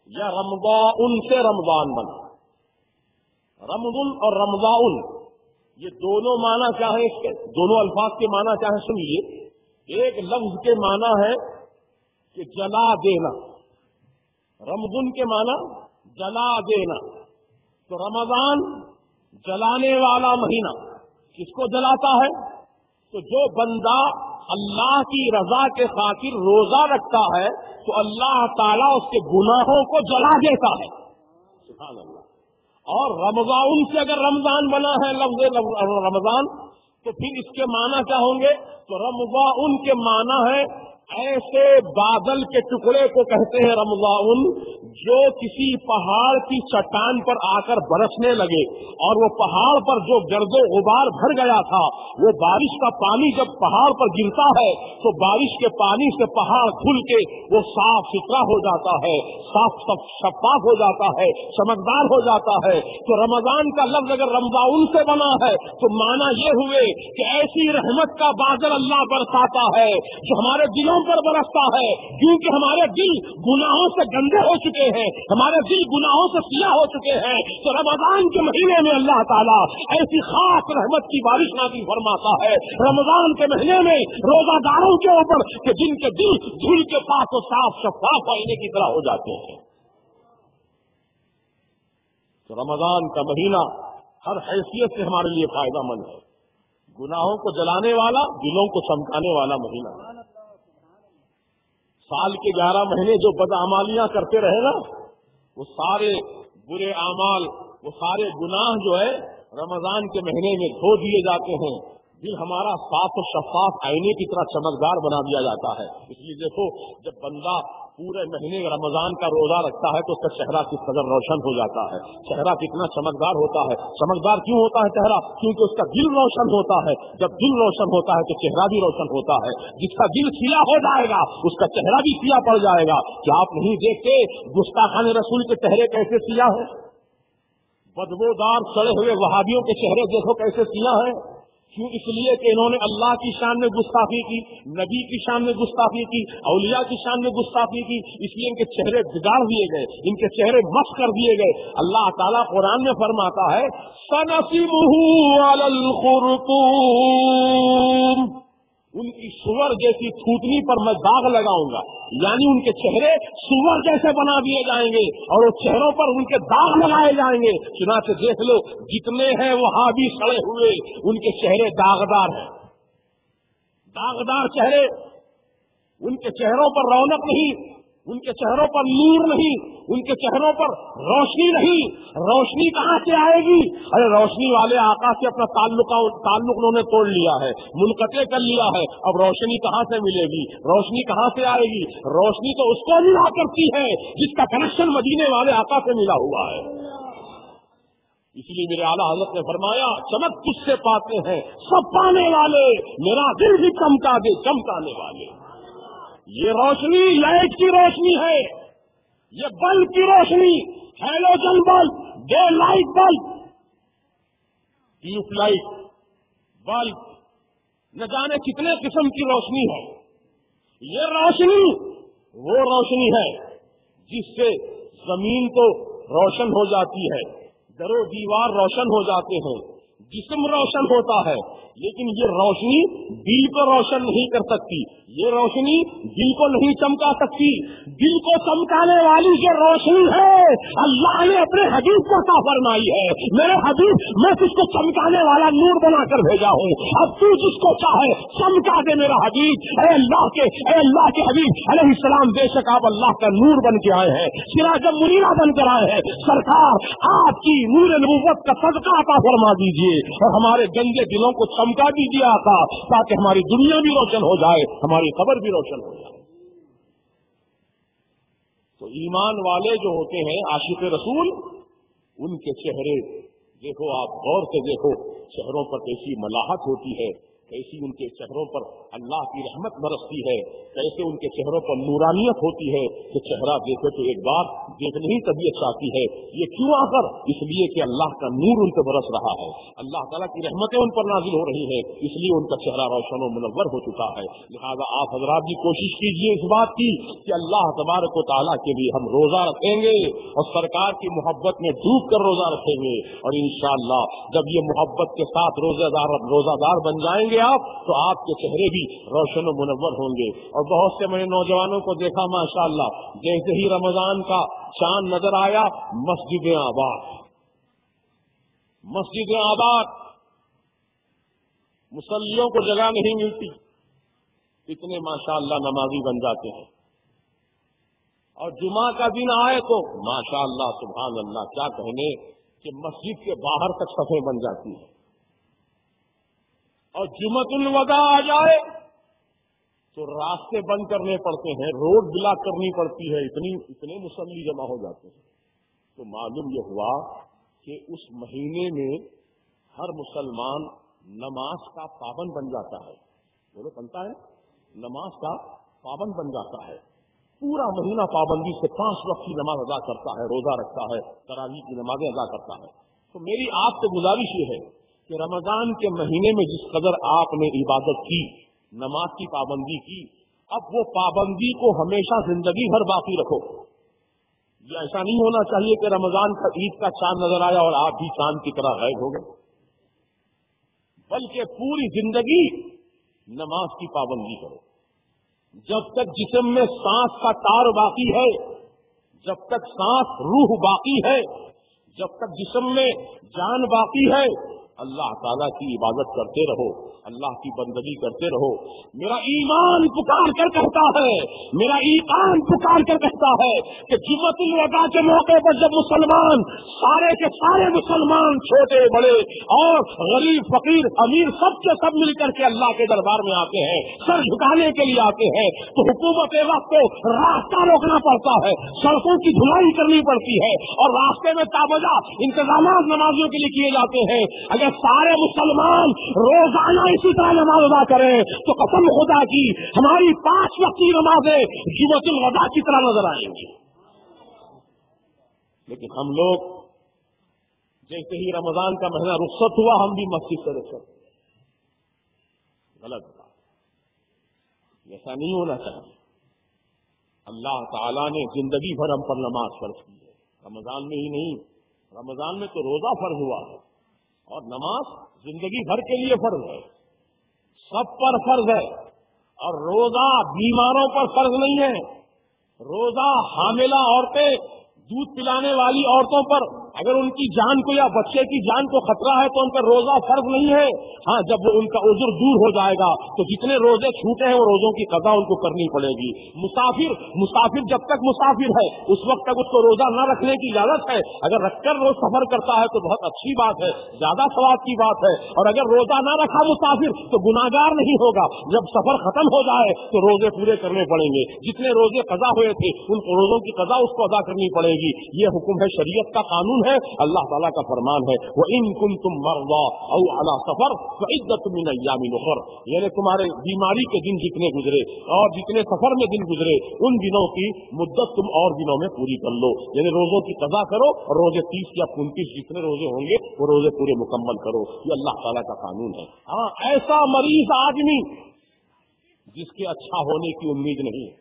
یا رمضان سے رمضان بنا۔ رمضان اور رمضان یہ دونوں معنی کیا ہے؟ اس کے دونوں الفاظ کے معنی کیا ہے سنیے۔ ایک لفظ کے معنی ہے کہ جلا دینا، رمضان کے معنی جلا دینا، تو رمضان جلانے والا مہینہ، کس کو جلاتا ہے؟ تو جو بندہ اللہ کی رضا کے خاطر روزہ رکھتا ہے تو اللہ تعالیٰ اس کے گناہوں کو جلا دیتا ہے، سبحان اللہ۔ اور رمضان سے اگر رمضان بنا ہے لفظ رمضان، تو پھر اس کے معنی کیا ہوں گے؟ تو رمضان کے معنی ہے ایسے بادل کے ٹکڑے کو کہتے ہیں رمضان، جو کسی پہاڑ کی چٹان پر آ کر برسنے لگے، اور وہ پہاڑ پر جو گرد و غبار بھر گیا تھا، وہ بارش کا پانی جب پہاڑ پر گرتا ہے تو بارش کے پانی سے پہاڑ کھل کے وہ صاف ستھرا ہو جاتا ہے، صاف شفاف ہو جاتا ہے، چمکدار ہو جاتا ہے۔ تو رمضان کا لفظ اگر رمضان سے بنا ہے تو معنی یہ ہوئے کہ ایسی رحمت کا بادل اللہ برساتا ہے جو ہمارے دلوں پر برستا ہے، کیونکہ ہمارے دل گناہوں سے گندے ہو چکے ہیں، ہمارے دل گناہوں سے سیاہ ہو چکے ہیں۔ تو رمضان کے مہینے میں اللہ تعالیٰ ایسی خاص رحمت کی بارش نازل فرماتا ہے رمضان کے مہینے میں روزہ داروں کے اوپر کہ جن کے دل دھول کے پاس و صاف شفاف آئینے کی طرح ہو جاتے ہیں۔ تو رمضان کا مہینہ ہر حیثیت سے ہمارے لیے فائدہ مند ہے، گناہوں کو جلانے والا، دلوں کو چمکانے والا مہینہ ہے۔ سال کے 11 مہینے جو بدعمالیاں کرتے رہے نا، وہ سارے برے اعمال، وہ سارے گناہ جو ہے رمضان کے مہینے میں دھو دیے جاتے ہیں، دل ہمارا صاف و شفاف آئینے کی طرح چمکدار بنا دیا جاتا ہے۔ اس لیے دیکھو، جب بندہ پورے مہینے رمضان کا روزہ رکھتا ہے تو اس کا چہرہ کس قدر روشن ہو جاتا ہے، چہرہ کتنا چمکدار ہوتا ہے۔ چمکدار کیوں ہوتا ہے چہرہ؟ کیونکہ اس کا دل روشن ہوتا ہے۔ جب دل روشن ہوتا ہے تو چہرہ بھی روشن ہوتا ہے۔ جس کا دل سیاہ ہو جائے گا اس کا چہرہ بھی سیاہ پڑ جائے گا۔ کیا آپ نہیں دیکھتے گستاخان رسول کے چہرے کیسے سیاہ ہیں؟ بدبودار سڑے ہوئے وہابیوں کے چہرے دیکھو کیسے سیاہ ہیں۔ کیوں؟ اس لیے کہ انہوں نے اللہ کی شان میں گستاخی کی، نبی کی شان میں گستاخی کی، اولیاء کی شان میں گستاخی کی، اس لیے ان کے چہرے بگاڑ دیے گئے، ان کے چہرے مسخ کر دیے گئے۔ اللہ تعالیٰ قرآن میں فرماتا ہے سَنَسِمُهُ عَلَى الْخُرْطُومِ، ان کی سور جیسی تھوتنی پر میں داغ لگاؤں گا، یعنی ان کے چہرے سور جیسے بنا دیے جائیں گے اور وہ چہروں پر ان کے داغ لگائے جائیں گے۔ چنانچہ دیکھ لو جتنے ہیں وہابی سڑے ہوئے، ان کے چہرے داغدار ہیں، داغدار چہرے، ان کے چہروں پر رونق نہیں، ان کے چہروں پر نور نہیں، ان کے چہروں پر روشنی نہیں۔ روشنی کہاں سے آئے گی؟ ارے روشنی والے آقا سے اپنا تعلق انہوں نے توڑ لیا ہے، منقطع کر لیا ہے، اب روشنی کہاں سے ملے گی؟ روشنی کہاں سے آئے گی؟ روشنی تو اس کو ملا کرتی ہے جس کا کنیکشن مدینے والے آقا سے ملا ہوا ہے۔ اس لیے میرے اعلیٰ حضرت نے فرمایا چمک کس سے پاتے ہیں؟ سب پانے والے، میرا دل بھی چمکا دے چمکانے والے۔ یہ روشنی لائٹ کی روشنی ہے، یہ بلب کی روشنی، halogen bulb, day light bulb, tube light bulb, نہ جانے کتنے قسم کی روشنی ہے۔ یہ روشنی وہ روشنی ہے جس سے زمین تو روشن ہو جاتی ہے، در و دیوار روشن ہو جاتے ہیں، جسم روشن ہوتا ہے، لیکن یہ روشنی دل کو روشن نہیں کر سکتی، یہ روشنی دل کو نہیں چمکا سکتی۔ دل کو چمکانے والی یہ روشنی ہے اللہ نے اپنے حبیب کو عطا فرمائی ہے۔ میرے حبیب، میں تجھ کو چمکانے والا نور بنا کر بھیجا ہوں، اب تو جس کو چاہے چمکا دے میرا حبیب۔ اے اللہ کے حبیب علیہ السلام، بے شک آپ اللہ کا نور بن کے آئے ہیں، سراج منیرہ بن کر آئے ہیں۔ سرکار آپ کی نور نبوت کا صدقہ عطا فرما دیجئے اور ہمارے گندے دلوں کو چمکا دیجئے آقا، تاکہ ہماری دنیا بھی روشن ہو جائے، ہماری قبر بھی روشن ہو جائے۔ تو ایمان والے جو ہوتے ہیں عاشق رسول، ان کے چہرے دیکھو، آپ غور سے دیکھو، چہروں پر کیسی ملاحت ہوتی ہے، کیسی ان کے چہروں پر اللہ کی رحمت برستی ہے، کیسے ان کے چہروں پر نورانیت ہوتی ہے کہ چہرہ دیکھے تو ایک بار دیکھنے ہی طبیعت چاہتی ہے۔ یہ کیوں آخر؟ اس لیے کہ اللہ کا نور ان پہ برس رہا ہے، اللہ تعالیٰ کی رحمتیں ان پر نازل ہو رہی ہیں، اس لیے ان کا چہرہ روشن و منور ہو چکا ہے۔ لہذا آپ حضرات بھی کوشش کیجیے اس بات کی کہ اللہ تبارک و تعالیٰ کے لیے ہم روزہ رکھیں گے اور سرکار کی محبت میں ڈوب کر روزہ رکھیں گے، اور انشاءاللہ جب یہ محبت کے ساتھ روزہ دار بن جائیں گے آپ، تو آپ کے چہرے بھی روشن و منور ہوں گے۔ اور بہت سے میں نے نوجوانوں کو دیکھا ماشاءاللہ، جیسے ہی رمضان کا چاند نظر آیا مسجدیں آباد، مصلیوں کو جگہ نہیں ملتی، اتنے ماشاءاللہ نمازی بن جاتے ہیں، اور جمعہ کا دن آئے تو ماشاءاللہ سبحان اللہ، کیا کہنے کہ مسجد کے باہر تک صفیں بن جاتی ہیں، اور جمعۃ الوداع آ جائے تو راستے بند کرنے پڑتے ہیں، روڈ بلاک کرنی پڑتی ہے، اتنے مسلی جمع ہو جاتے ہیں. تو معلوم یہ ہوا کہ اس مہینے میں ہر مسلمان نماز کا پابند بن جاتا ہے. بولو بنتا ہے، نماز کا پابند بن جاتا ہے. پورا مہینہ پابندی سے 5 وقت کی نماز ادا کرتا ہے، روزہ رکھتا ہے، تراویح کی نمازیں ادا کرتا ہے. تو میری آپ سے گزارش یہ ہے کہ رمضان کے مہینے میں جس قدر آپ نے عبادت کی، نماز کی پابندی کی، اب وہ پابندی کو ہمیشہ زندگی بھر باقی رکھو. یہ ایسا نہیں ہونا چاہیے کہ رمضان کا عید کا چاند نظر آیا اور آپ بھی چاند کی طرح غائب ہو گئے، بلکہ پوری زندگی نماز کی پابندی کرو. جب تک جسم میں سانس کا تار باقی ہے، جب تک سانس روح باقی ہے، جب تک جسم میں جان باقی ہے، اللہ تعالیٰ کی عبادت کرتے رہو، اللہ کی بندگی کرتے رہو. میرا ایمان پکار کر کہتا ہے، میرا ایمان پکار کر کہتا ہے کہ جمعۃ الوداع کے موقع پر جب مسلمان سارے کے سارے مسلمان، چھوٹے بڑے اور غریب فقیر امیر، سب کے سب مل کر کے اللہ کے دربار میں آتے ہیں، سر جھکانے کے لیے آتے ہیں، تو حکومت وقت کو راستہ روکنا پڑتا ہے، سڑکوں کی دھلائی کرنی پڑتی ہے، اور راستے میں تابجا انتظامات نمازیوں کے لیے کیے جاتے ہیں. اگر سارے مسلمان روزانہ اسی طرح نماز ادا کریں تو قسم خدا کی ہماری 5 وقت کی نمازیں جمعۃ الوداع کی طرح نظر آئیں گی. لیکن ہم لوگ جیسے ہی رمضان کا مہینہ رخصت ہوا، ہم بھی مسجد سے رخصت. غلط بات، ایسا نہیں ہونا چاہیے. اللہ تعالیٰ نے زندگی بھر ہم پر نماز فرض کی ہے، رمضان میں ہی نہیں. رمضان میں تو روزہ فرض ہوا ہے، اور نماز زندگی بھر کے لیے فرض ہے، سب پر فرض ہے. اور روزہ بیماروں پر فرض نہیں ہے. روزہ حاملہ عورتیں، دودھ پلانے والی عورتوں پر اگر ان کی جان کو یا بچے کی جان کو خطرہ ہے تو ان پر روزہ فرض نہیں ہے. ہاں، جب وہ ان کا عذر دور ہو جائے گا تو جتنے روزے چھوٹے ہیں وہ روزوں کی قضا ان کو کرنی پڑے گی. مسافر جب تک مسافر ہے اس وقت تک اس کو روزہ نہ رکھنے کی اجازت ہے. اگر رکھ کر روز سفر کرتا ہے تو بہت اچھی بات ہے، زیادہ ثواب کی بات ہے. اور اگر روزہ نہ رکھا مسافر تو گناہگار نہیں ہوگا. جب سفر ختم ہو جائے تو روزے پورے کرنے پڑیں گے. جتنے روزے قضا ہوئے تھے ان روزوں کی قضا اس کو ادا کرنی پڑے گی. یہ حکم ہے، شریعت کا قانون ہے، اللہ تعالیٰ کا فرمان ہے. وَإِن كُنتُم مَرْضَىٰ أَوْ عَلَىٰ سَفَرٍ فَعِدَّةٌ مِّنْ أَيَّامٍ أُخَرَ. یعنی تمہارے بیماری کے دن جتنے گزرے اور جتنے سفر میں دن گزرے ان دنوں کی مدت تم اور دنوں میں پوری کر لو. یعنی روزوں کی قضا کرو اور روزے 30 یا 29 جتنے روزے ہوں گے وہ روزے پورے مکمل کرو. یہ اللہ تعالیٰ کا قانون ہے. ہاں، ایسا مریض آدمی جس کے اچھا ہونے کی امید نہیں،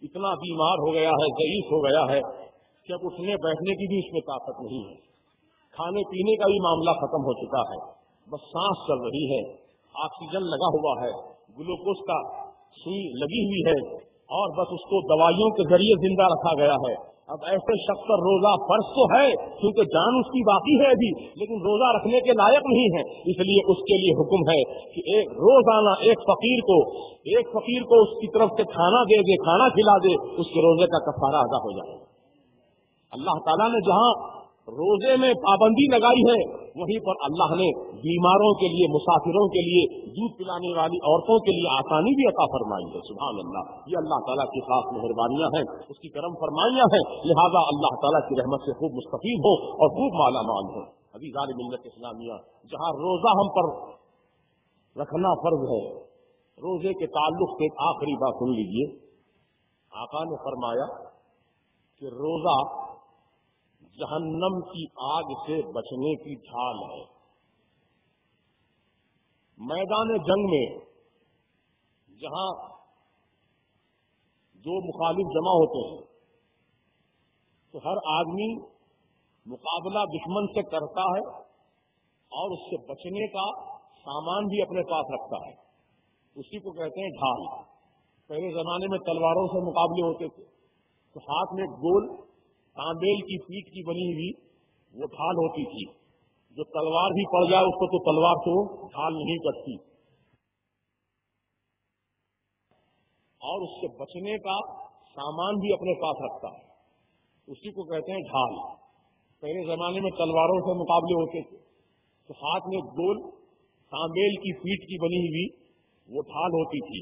اتنا بیمار ہو گیا ہے، ضعیف ہو گیا ہے کہ اب اٹھنے بیٹھنے کی بھی اس میں طاقت نہیں ہے، کھانے پینے کا بھی معاملہ ختم ہو چکا ہے، بس سانس چل رہی ہے، آکسیجن لگا ہوا ہے، گلوکوز کا سوئی لگی ہوئی ہے، اور بس اس کو دوائیوں کے ذریعے زندہ رکھا گیا ہے. اب ایسے شخص پر روزہ فرض تو ہے کیونکہ جان اس کی باقی ہے ابھی، لیکن روزہ رکھنے کے لائق نہیں ہے. اس لیے اس کے لیے حکم ہے کہ ایک روزانہ ایک فقیر کو اس کی طرف سے کھانا دے دے، کھانا کھلا دے، اس کے روزے کا کفارہ ادا ہو جائے. اللہ تعالیٰ نے جہاں روزے میں پابندی لگائی ہے وہیں پر اللہ نے بیماروں کے لیے، مسافروں کے لیے، دودھ پلانے والی عورتوں کے لیے آسانی بھی عطا فرمائی ہے. سبحان اللہ، یہ اللہ تعالیٰ کی خاص مہربانیاں ہیں، اس کی کرم فرمائیاں ہیں. لہذا اللہ تعالیٰ کی رحمت سے خوب مستفید ہو اور خوب مالا مال ہو. ابھی ظاہر ملت اسلامیہ جہاں روزہ ہم پر رکھنا فرض ہے، روزے کے تعلق سے ایک آخری بات سن لیجیے. آقا نے فرمایا کہ روزہ جہنم کی آگ سے بچنے کی ڈھال ہے. میدان جنگ میں جہاں دو مخالف جمع ہوتے ہیں تو ہر آدمی مقابلہ دشمن سے کرتا ہے اور اس سے بچنے کا سامان بھی اپنے پاس رکھتا ہے. اسی کو کہتے ہیں ڈھال. پہلے زمانے میں تلواروں سے مقابلے ہوتے تھے تو ہاتھ میں گول تانبیل کی پیٹ کی بنی ہوئی وہ ڈھال ہوتی تھی. جو تلوار بھی پڑ جائے اس کو تو تلوار سے ڈھال نہیں کٹتی، اور اس سے بچنے کا سامان بھی اپنے پاس رکھتا ہے. اسی کو کہتے ہیں ڈھال. پہلے زمانے میں تلواروں سے مقابلے ہوتے تھے تو ہاتھ میں گول تانبیل کی پیٹ کی بنی ہوئی وہ ڈھال ہوتی تھی.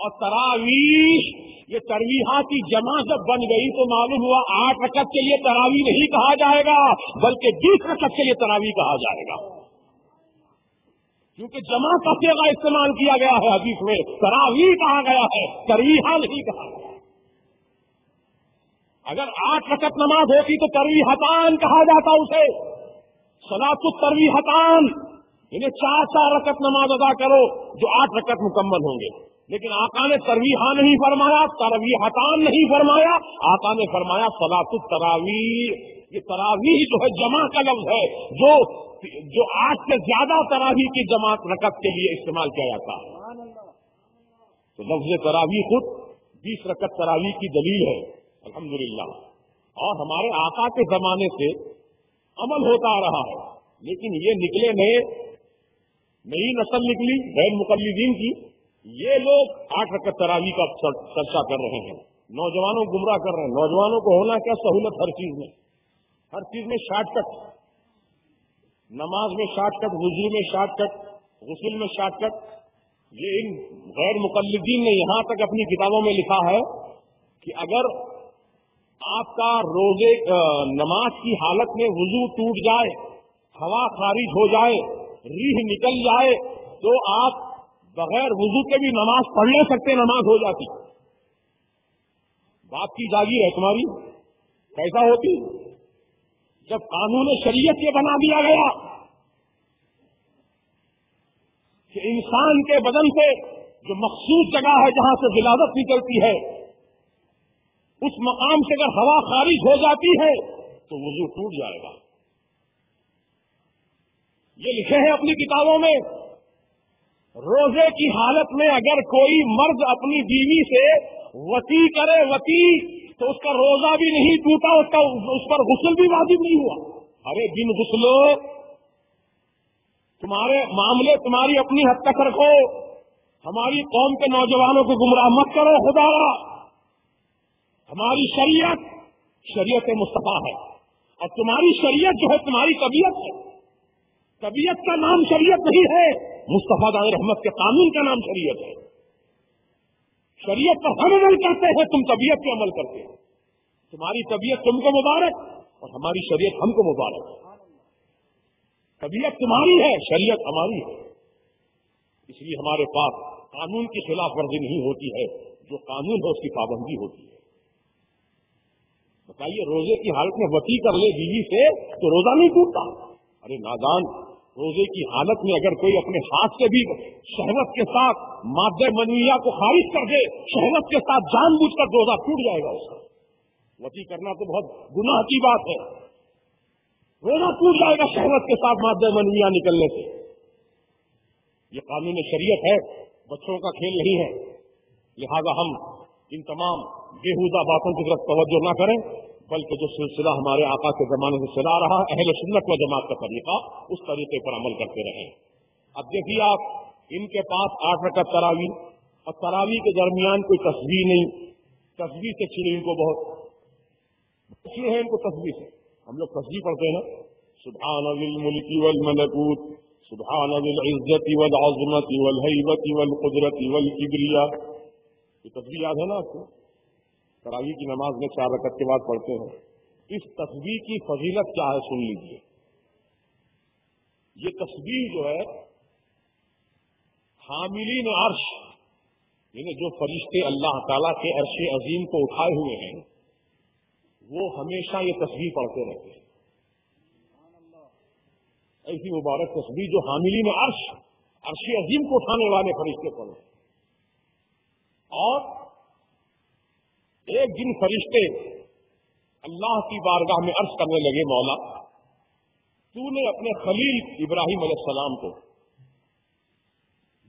اور تراویح یہ ترویحاتی جمع جب بن گئی تو معلوم ہوا 8 رکعت کے لیے تراویح نہیں کہا جائے گا بلکہ 20 رکعت کے لیے تراویح کہا جائے گا، کیونکہ جمع کا صیغہ استعمال کیا گیا ہے حدیث میں، تراویح کہا گیا ہے، ترویحاں نہیں کہا گیا۔ اگر 8 رکعت نماز ہوتی تو ترویحتان کہا جاتا اسے، صلاۃ الترویحتان، یعنی 4 رکعت نماز ادا کرو جو 8 رکعت مکمل ہوں گے، لیکن آقا نے ترویحاں نہیں فرمایا، ترویحتان نہیں فرمایا، آقا نے فرمایا صلاۃ التراویح۔ یہ تراویح جو ہے جمع کا لفظ ہے، جو 8 سے زیادہ تراویح کی جماعت رکعت کے لیے استعمال کیا جاتا ہے۔ تو لفظ تراویح خود 20 رکعت تراویح کی دلیل ہے الحمدللہ، اور ہمارے آقا کے زمانے سے عمل ہوتا آ رہا ہے، لیکن یہ نکلے نئی نسل نکلی غیر مقلدین کی، یہ لوگ 8 رکعت تراویح کا چرچا کر رہے ہیں، نوجوانوں کو گمراہ کر رہے ہیں۔ نوجوانوں کو ہونا کیا؟ سہولت ہر چیز میں شارٹ کٹ، نماز میں شارٹ کٹ، وضو میں شارٹ کٹ، غسل میں شارٹ کٹ۔ یہ ان غیر مقلدین نے یہاں تک اپنی کتابوں میں لکھا ہے کہ اگر آپ کا روزے نماز کی حالت میں وضو ٹوٹ جائے، ہوا خارج ہو جائے، ریح نکل جائے تو آپ بغیر وضو کے بھی نماز پڑھ لے سکتے، نماز ہو جاتی۔ بات کی جاگیر ہے تمہاری، کیسا ہوتی؟ جب قانون شریعت یہ بنا دیا گیا کہ انسان کے بدن سے جو مخصوص جگہ ہے جہاں سے ولادت نکلتی ہے، اس مقام سے اگر ہوا خارج ہو جاتی ہے تو وضو ٹوٹ جائے گا۔ یہ لکھے ہیں اپنی کتابوں میں، روزے کی حالت میں اگر کوئی مرد اپنی بیوی سے وطی کرے تو اس کا روزہ بھی نہیں ٹوٹا، اس پر غسل بھی واجب نہیں ہوا۔ ارے بن غسلو، تمہارے معاملے تمہاری اپنی حد تک رکھو، ہماری قوم کے نوجوانوں کو گمراہ مت کرو خدا را۔ ہماری شریعت مصطفیٰ ہے، اور تمہاری شریعت جو ہے تمہاری طبیعت ہے، طبیعت کا نام شریعت نہیں ہے، مصطفیٰ دائر رحمت کے قانون کا نام شریعت ہے۔ شریعت پر ہم عمل کرتے ہیں، تم طبیعت پہ عمل کرتے ہو، تمہاری طبیعت تم کو مبارک اور ہماری شریعت ہم کو مبارک۔ طبیعت تمہاری ہے، شریعت ہماری ہے، اس لیے ہمارے پاس قانون کی خلاف ورزی نہیں ہوتی ہے، جو قانون ہے اس کی پابندی ہوتی ہے۔ بتائیے، روزے کی حالت میں وطی کر لے بیوی سے تو روزہ نہیں ٹوٹتا؟ ارے نادان، روزے کی حالت میں اگر کوئی اپنے ہاتھ سے بھی شہوت کے ساتھ مادہ منویہ کو خارج کر دے، شہوت کے ساتھ جان بوجھ کر روزہ ٹوٹ جائے گا اس کا۔ وطی کرنا تو بہت گناہ کی بات ہے، روزہ ٹوٹ جائے گا شہوت کے ساتھ مادہ منویہ نکلنے سے۔ یہ قانون شریعت ہے، بچوں کا کھیل نہیں ہے، لہذا ہم ان تمام بےہودہ باتوں کی طرف توجہ نہ کریں، بلکہ جو سلسلہ ہمارے آقا کے زمانے سے چلا رہا اہل سنت و جماعت کا طریقہ، اس طریقے پر عمل کرتے رہیں۔ اب دیکھیے آپ، ان کے پاس 8 رکعت تراویح، اور تراویح کے درمیان کوئی تسبیح نہیں، تسبیح سے چھڑی ان کو بہت ہے، ان کو تسبیح سے ہم لوگ تسبیح پڑھتے ہیں نا، سبحان ذی الملک والملکوت، سبحان ذی العزت والعظمت والہیبت والقدرت والکبریاء، یہ تسبیح یاد ہے نا آپ کو؟ تراویح کی نماز میں 4 رکعت کے بعد پڑھتے ہیں۔ اس تسبیح کی فضیلت کیا ہے سن لیجیے۔ یہ تسبیح جو ہے، حاملین عرش، یعنی جو فرشتے اللہ تعالیٰ کے عرش عظیم کو اٹھائے ہوئے ہیں، وہ ہمیشہ یہ تسبیح پڑھتے رہتے ہیں۔ ایسی مبارک تسبیح جو حاملین عرش عظیم کو اٹھانے والے فرشتے پڑھتے ہیں۔ اور ایک دن فرشتے اللہ کی بارگاہ میں عرض کرنے لگے، مولا تو نے اپنے خلیل ابراہیم علیہ السلام کو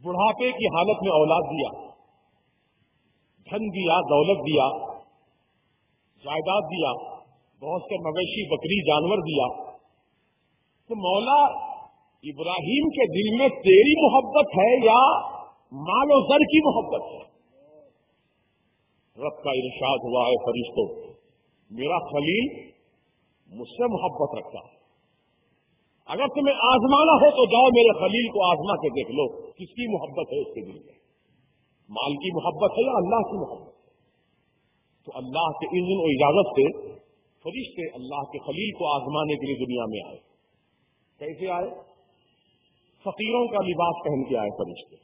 بڑھاپے کی حالت میں اولاد دیا، دھن دیا، دولت دیا، جائیداد دیا، بہت سے مویشی بکری جانور دیا، تو مولا ابراہیم کے دل میں تیری محبت ہے یا مال و زر کی محبت ہے؟ رب کا ارشاد ہوا ہے، فرشتوں میرا خلیل مجھ سے محبت رکھتا ہے، اگر تمہیں آزمانا ہو تو جاؤ میرے خلیل کو آزما کے دیکھ لو کس کی محبت ہے اس کے دل میں۔ مال کی محبت ہے یا اللہ کی محبت؟ تو اللہ کے اذن و اجازت سے فرشتے اللہ کے خلیل کو آزمانے کے لیے دنیا میں آئے. کیسے آئے؟ فقیروں کا لباس پہن کے آئے فرشتے،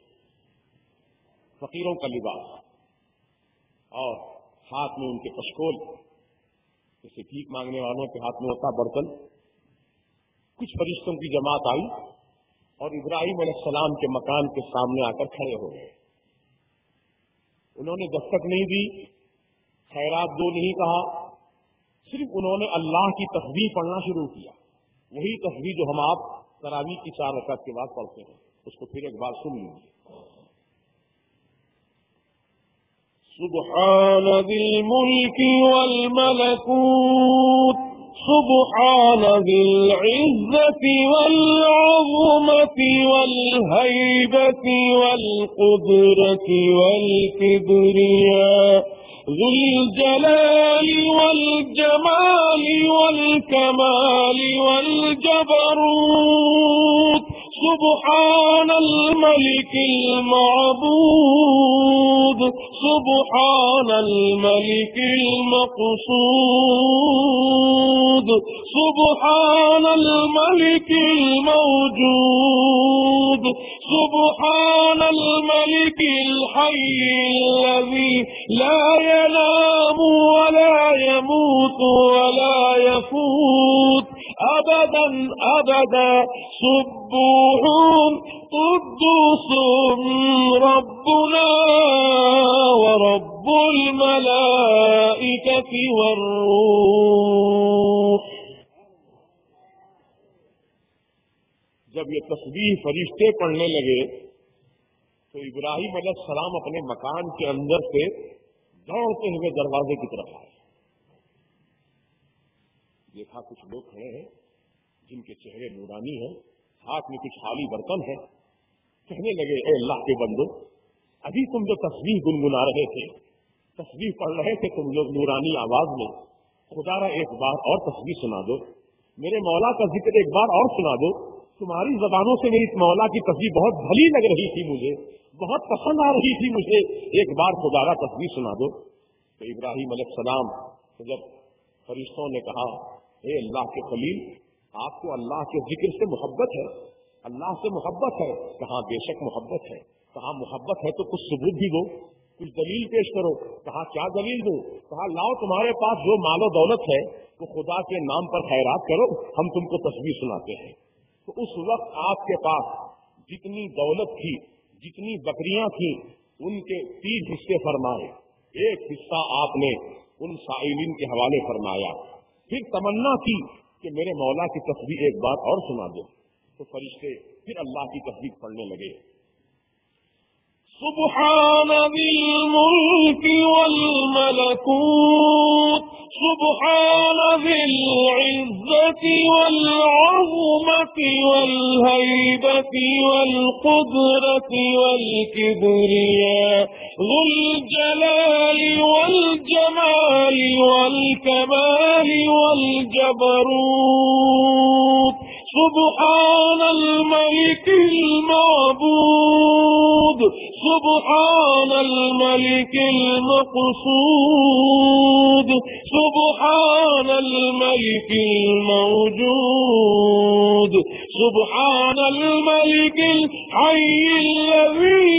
فقیروں کا لباس، اور ہاتھ میں ان کے پشکول، جیسے بھیک مانگنے والوں کے ہاتھ میں ہوتا برتن. کچھ فرشتوں کی جماعت آئی اور ابراہیم علیہ السلام کے مکان کے سامنے آ کر کھڑے ہو گئے. انہوں نے دستک نہیں دی، خیرات دو نہیں کہا، صرف انہوں نے اللہ کی تسبیح پڑھنا شروع کیا. وہی تسبیح جو ہم آپ تراویح کی 4 رکعت کے بعد پڑھتے ہیں، اس کو پھر ایک بار سن لیجیے. سبحان ذی الملک والملکوت سبحان ذی العزة والعظمة والهيبة والقدرة والكبرياء ذو الجلال والجمال والكمال والجبروت سبحان الملك المعبود سبحان الملك المقصود سبحان الملك الموجود سبحان الملك الحي الذي لا ينام ولا يموت ولا يفوت أبدا أبدا سبوح قدوس ربنا ورب الملائكة والروح. جب یہ تسبیح فرشتے پڑھنے لگے تو ابراہیم علیہ السلام اپنے مکان کے اندر سے دوڑتے ہوئے دروازے کی طرف آئے. دیکھا کچھ لوگ کھڑے ہیں جن کے چہرے نورانی ہیں، ہاتھ میں کچھ خالی برتن ہے. کہنے لگے اے اللہ کے بندو، ابھی تم جو تسبیح گنگنا رہے تھے، تسبیح پڑھ رہے تھے تم لوگ نورانی آواز میں، خدا را ایک بار اور تسبیح سنا دو، میرے مولا کا ذکر ایک بار اور سنا دو. تمہاری زبانوں سے میری مولا کی تسبیح بہت بھلی لگ رہی تھی، مجھے بہت پسند آ رہی تھی، مجھے ایک بار خدا را تسبیح سنا دو. تو ابراہیم علیہ السلام جب فرشتوں نے کہا اے اللہ کے خلیل، آپ کو اللہ کے ذکر سے محبت ہے، اللہ سے محبت ہے. کہاں بے شک محبت ہے. کہاں محبت ہے تو کچھ ثبوت بھی دو، کچھ دلیل پیش کرو. کہا کیا دلیل دو؟ کہا لاؤ تمہارے پاس جو مال و دولت ہے تو خدا کے نام پر خیرات کرو، ہم تم کو تسبیح سناتے ہیں. تو اس وقت آپ کے پاس جتنی دولت تھی، جتنی بکریاں تھیں، ان کے 3 حصے فرمائے، ایک حصہ آپ نے ان سائلین کے حوالے فرمایا. پھر تمنا کی کہ میرے مولا کی تسبیح ایک بار اور سنا دو. تو فرشتے پھر اللہ کی تسبیح پڑھنے لگے. سبحان ذی الملک والملکوت سبحان ذی العزة والعظمة والهيبة والقدرة والكبرياء ذو الجلال والجمال والكمال والجبروت سبحان الملك المعبود سبحان الملك المقصود سبحان الملك الموجود سبحان الملك الحي الذي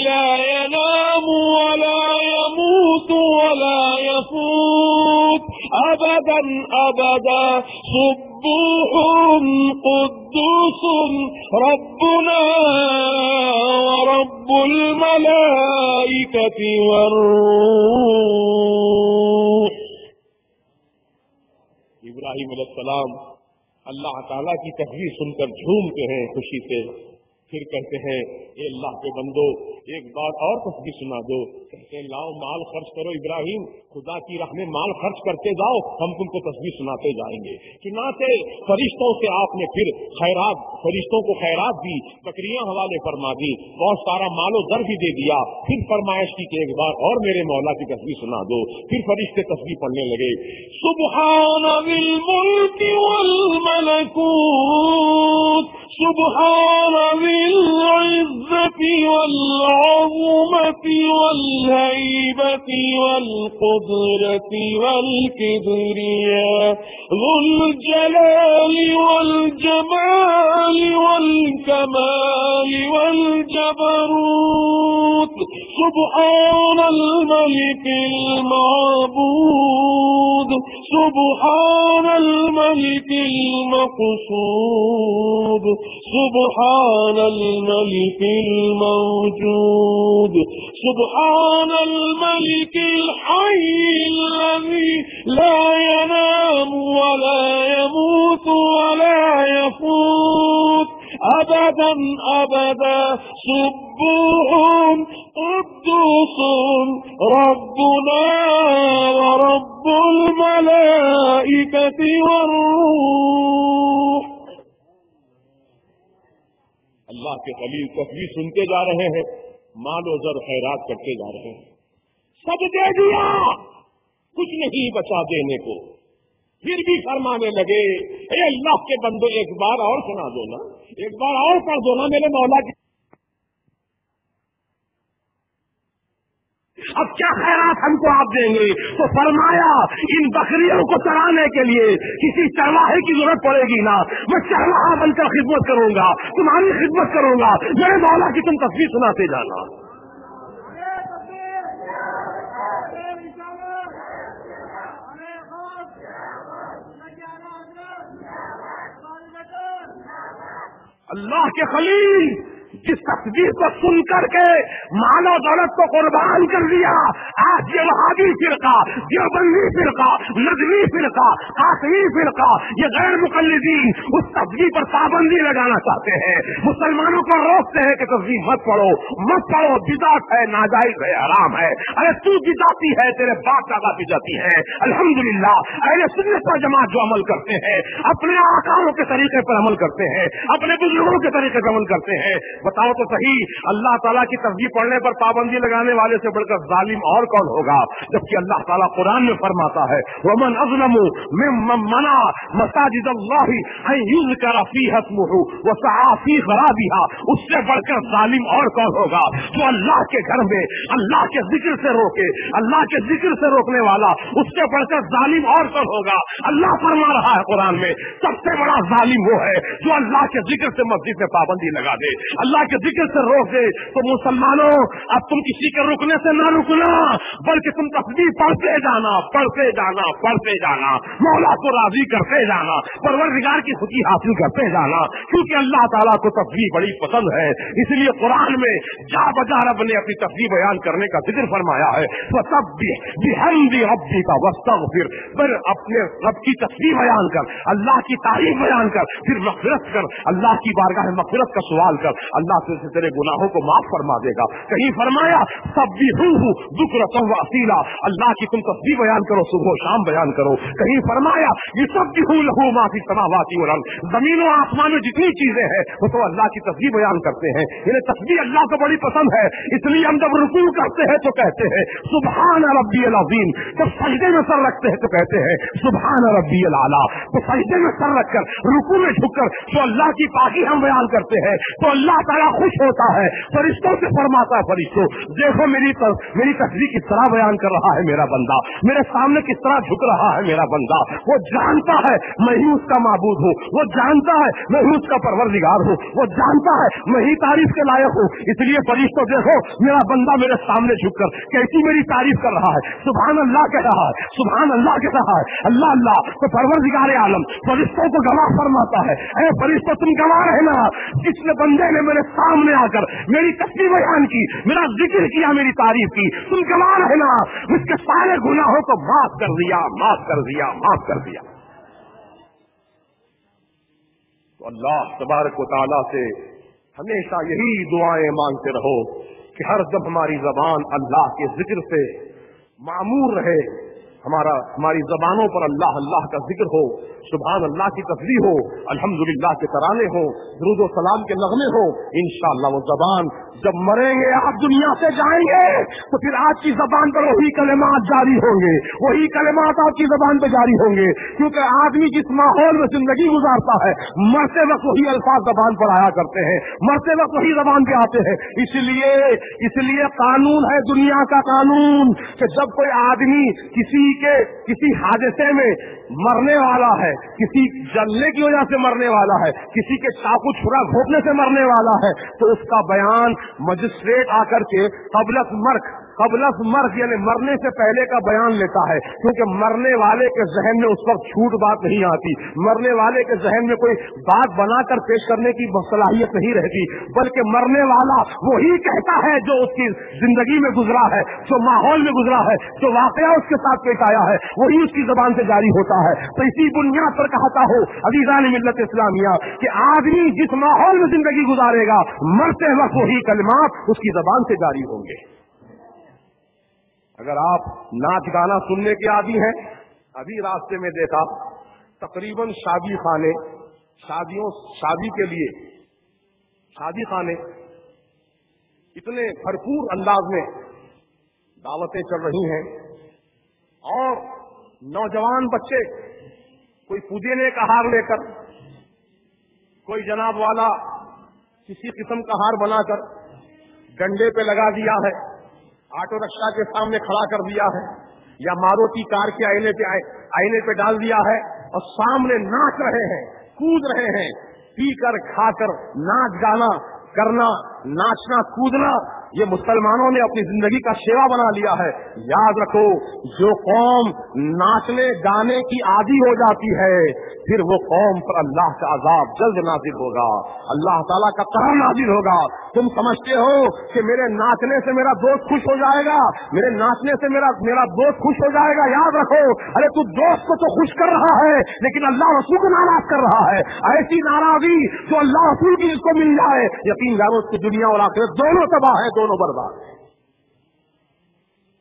لا ينام ولا يموت ولا يفوت أبدا أبدا سبوح قدوس ربنا ورب الملائكة والروح. ابراہیم علیہ السلام اللہ تعالیٰ کی تسبیح سن کر جھومتے ہیں خوشی سے. پھر کہتے ہیں اے اللہ کے بندو ایک بار اور تسبیح سنا دو. کہتے ہیں لاؤ مال خرچ کرو ابراہیم، خدا کی راہ میں مال خرچ کرتے جاؤ، ہم تم کو تسبیح سناتے جائیں گے. چنانچہ فرشتوں سے آپ نے پھر خیرات، فرشتوں کو خیرات دی، بکریاں حوالے فرما دی، بہت سارا مال و زر بھی دے دیا. پھر فرمائش کی کہ ایک بار اور میرے مولا کی تسبیح سنا دو. پھر فرشتے تسبیح پڑھنے لگے. سبحان ذی الملک والملکوت سبحان ذي العزة والعظمة والهيبة والقدرة والكبرياء ذو الجلال والجمال والكمال والجبروت سبحان الملك المعبود سبحان الملك المقصود سبحان الملك الموجود سبحان الملك الحي الذي لا ينام ولا يموت ولا يفوت أبدا أبدا سبوح قدوس ربنا ورب الملائكة والروح. اللہ کے خلیل تسبیح سنتے جا رہے ہیں، مال و زر خیرات کرتے جا رہے ہیں، سب دے دیا، کچھ نہیں بچا دینے کو، پھر بھی فرمانے لگے اے اللہ کے بندو ایک بار اور سنا دو نا، ایک بار اور پڑھ دو نا میرے مولا کی. اب کیا خیرات ہم کو آپ دیں گے؟ تو فرمایا ان بکریوں کو چرانے کے لیے کسی چرواہے کی ضرورت پڑے گی نا، میں چرواہا بن کر خدمت کروں گا، تمہاری خدمت کروں گا، میرے مولا کی تم تصویر سناتے جانا. اللہ کے خلیل جس تصویر کو سن کر کے مال و دولت کو قربان کر دیا، آج یہ وہابی فرقہ، دیوبندی فرقہ، نجمی فرقہ، قاسمی فرقہ، یہ غیر مقلدین اس تصویر پر پابندی لگانا چاہتے ہیں، مسلمانوں کو روکتے ہیں کہ تصویر مت پڑھو، مت پڑھو، بدعت ہے، ناجائز ہے، حرام ہے. ارے تو بدعتی ہے، تیرے باپ دادا بدعتی ہے. الحمدللہ اہل سنت و جماعت جو عمل کرتے ہیں، اپنے آقاؤں کے طریقے پر عمل کرتے ہیں، اپنے بزرگوں کے طریقے پر عمل کرتے ہیں. بتاؤ تو صحیح، اللہ تعالیٰ کی تصویر پڑھنے پر پابندی لگانے والے سے بڑھ کر ظالم اور کون ہوگا؟ جبکہ اللہ تعالیٰ قرآن میں فرماتا ہے وَمَنْ أَظْلَمُ مِمَّنْ مَنَعَ مَسَاجِدَ اللَّهِ أَنْ يُذْكَرَ فِيهَا اسْمُهُ وَسَعَىٰ فِي خَرَابِهَا. اس سے بڑھ کر ظالم اور کون ہوگا؟ جو اللہ کے گھر میں اللہ کے ذکر سے روکے، اللہ کے ذکر سے روکنے والا، اس سے بڑھ کر ظالم اور کون ہوگا؟ اللہ فرما رہا ہے قرآن میں سب سے بڑا ظالم وہ ہے جو اللہ کے ذکر سے مسجد میں پابندی لگا دے، اللہ کے ذکر سے روک دے. تو مسلمانوں اب تم کسی کے رکنے سے نہ رکنا، بلکہ تم تصویر پڑھتے جانا، پڑھتے جانا، پڑھتے جانا، مولا کو راضی کرتے جانا، پروردگار کی خوشی حاصل کرتے جانا، کیونکہ اللہ تعالیٰ کو تصویر بڑی پسند ہے. اس لیے قرآن میں جا بجا رب نے اپنی تصویر بیان کرنے کا ذکر فرمایا ہے فسبح بحمد ربک واستغفر. پھر اپنے رب کی تصویر بیان کر، اللہ کی تعریف بیان کر، پھر مغفرت کر، اللہ کی بارگاہ میں مغفرت کا سوال کر، اللہ سے تیرے گناہوں کو معاف فرما دے گا. کہیں فرمایا سبحوہ بکرۃ واصیلا، اللہ کی تم تصویر بیان کرو، صبح و شام بیان کرو. کہیں فرمایا یسبح لہ ما فی السماوات والارض، زمین و آسمان میں جتنی چیزیں ہیں وہ تو اللہ کی تصویر بیان کرتے ہیں. انہیں تصویر اللہ کو بڑی پسند ہے، اس لیے ہم جب رکوع کرتے ہیں تو کہتے ہیں سبحان ربی العظیم، جب سجدے میں سر رکھتے ہیں تو کہتے ہیں سبحان ربی الاعلی. تو سجدے میں سر رکھ کر، رکوع میں جھک کر تو اللہ کی پاکی ہم بیان کرتے ہیں تو اللہ تعالیٰ خوش ہوتا ہے. فرشتوں سے فرماتا ہے فرشتوں دیکھو میری تصویر کس طرح بیان کر رہا ہے میرا بندہ، میرے سامنے کس طرح جھک رہا ہے میرا بندہ. وہ جانتا ہے میں ہی اس کا معبود ہوں، وہ جانتا ہے میں ہی اس کا پروردگار ہوں، وہ جانتا ہے میں ہی تعریف کے لائق ہوں. اس لیے فرشتوں دیکھو میرا بندہ میرے سامنے جھک کر کیسی میری تعریف کر رہا ہے، سبحان اللہ کہہ رہا ہے، سبحان اللہ کہہ رہا ہے، اللہ اللہ. تو پروردگار عالم فرشتوں کو گواہ فرماتا ہے اے فرشتوں تم گواہ رہنا، جس نے بندے نے میرے سامنے آ کر میری تصویر بیان کی، میرا ذکر کیا، میری تعریف کی، تم گواہ رہنا اس کے سارے گناہوں کو معاف کر دیا، معاف کر دیا، معاف کر دیا. تو اللہ تبارک و تعالیٰ سے ہمیشہ یہی دعائیں مانگتے رہو کہ ہر جب ہماری زبان اللہ کے ذکر سے معمور رہے، ہماری زبانوں پر اللہ اللہ کا ذکر ہو، سبحان اللہ کی تسبیح ہو، الحمدللہ کے ترانے ہو، درود و سلام کے نغمے ہو، انشاءاللہ وہ زبان جب مریں گے آپ دنیا سے جائیں گے تو پھر آپ کی زبان پر وہی کلمات جاری ہوں گے، وہی کلمات آپ کی زبان پہ جاری ہوں گے، کیونکہ آدمی جس ماحول میں زندگی گزارتا ہے مرتے وقت وہی الفاظ زبان پر آیا کرتے ہیں، مرتے وقت وہی زبان پہ آتے ہیں۔ اس لیے قانون ہے دنیا کا قانون کہ جب کوئی آدمی کسی حادثے میں مرنے والا ہے، کسی جلنے کی وجہ سے مرنے والا ہے، کسی کے چاقو چھرا گھونپنے سے مرنے والا ہے، تو اس کا بیان مجسٹریٹ آ کر کے قبل از مرگ یعنی مرنے سے پہلے کا بیان لیتا ہے، کیونکہ مرنے والے کے ذہن میں اس وقت چھوٹ بات نہیں آتی، مرنے والے کے ذہن میں کوئی بات بنا کر پیش کرنے کی صلاحیت نہیں رہتی، بلکہ مرنے والا وہی کہتا ہے جو اس کی زندگی میں گزرا ہے، جو ماحول میں گزرا ہے، جو واقعہ اس کے ساتھ پیش آیا ہے، وہی اس کی زبان سے جاری ہوتا ہے۔ تو اسی بنیاد پر کہتا ہو عزیزان ملت اسلامیہ کہ آدمی جس ماحول میں زندگی گزارے گا مرتے وقت وہی کلمات اس کی زبان سے جاری ہوں گے۔ اگر آپ ناچ گانا سننے کے عادی ہیں، ابھی راستے میں دیکھا تقریباً شادی کے لیے شادی خانے اتنے بھرپور انداز میں دعوتیں چل رہی ہیں، اور نوجوان بچے کوئی پودینے کا ہار لے کر، کوئی جناب والا کسی قسم کا ہار بنا کر ڈنڈے پہ لگا دیا ہے، آٹو رکشا کے سامنے کھڑا کر دیا ہے، یا ماروتی کار کے آئینے پہ ڈال دیا ہے، اور سامنے ناچ رہے ہیں، کود رہے ہیں، پی کر کھا کر ناچ گانا کرنا، ناچنا کودنا یہ مسلمانوں نے اپنی زندگی کا شیوا بنا لیا ہے۔ یاد رکھو جو قوم ناچنے گانے کی عادی ہو جاتی ہے پھر وہ قوم پر اللہ کا عذاب جلد نازل ہوگا، اللہ تعالیٰ کا قہر نازل ہوگا۔ تم سمجھتے ہو کہ میرے ناچنے سے میرا دوست خوش ہو جائے گا، میرے ناچنے سے میرا دوست خوش ہو جائے گا؟ یاد رکھو ارے تو دوست کو تو خوش کر رہا ہے لیکن اللہ رسول کو ناراض کر رہا ہے۔ ایسی ناراضی جو اللہ رسول کی جس کو مل جائے یقین جانو اس کی دنیا اور آخرت دونوں تباہ ہے، دونوں برباد ہیں۔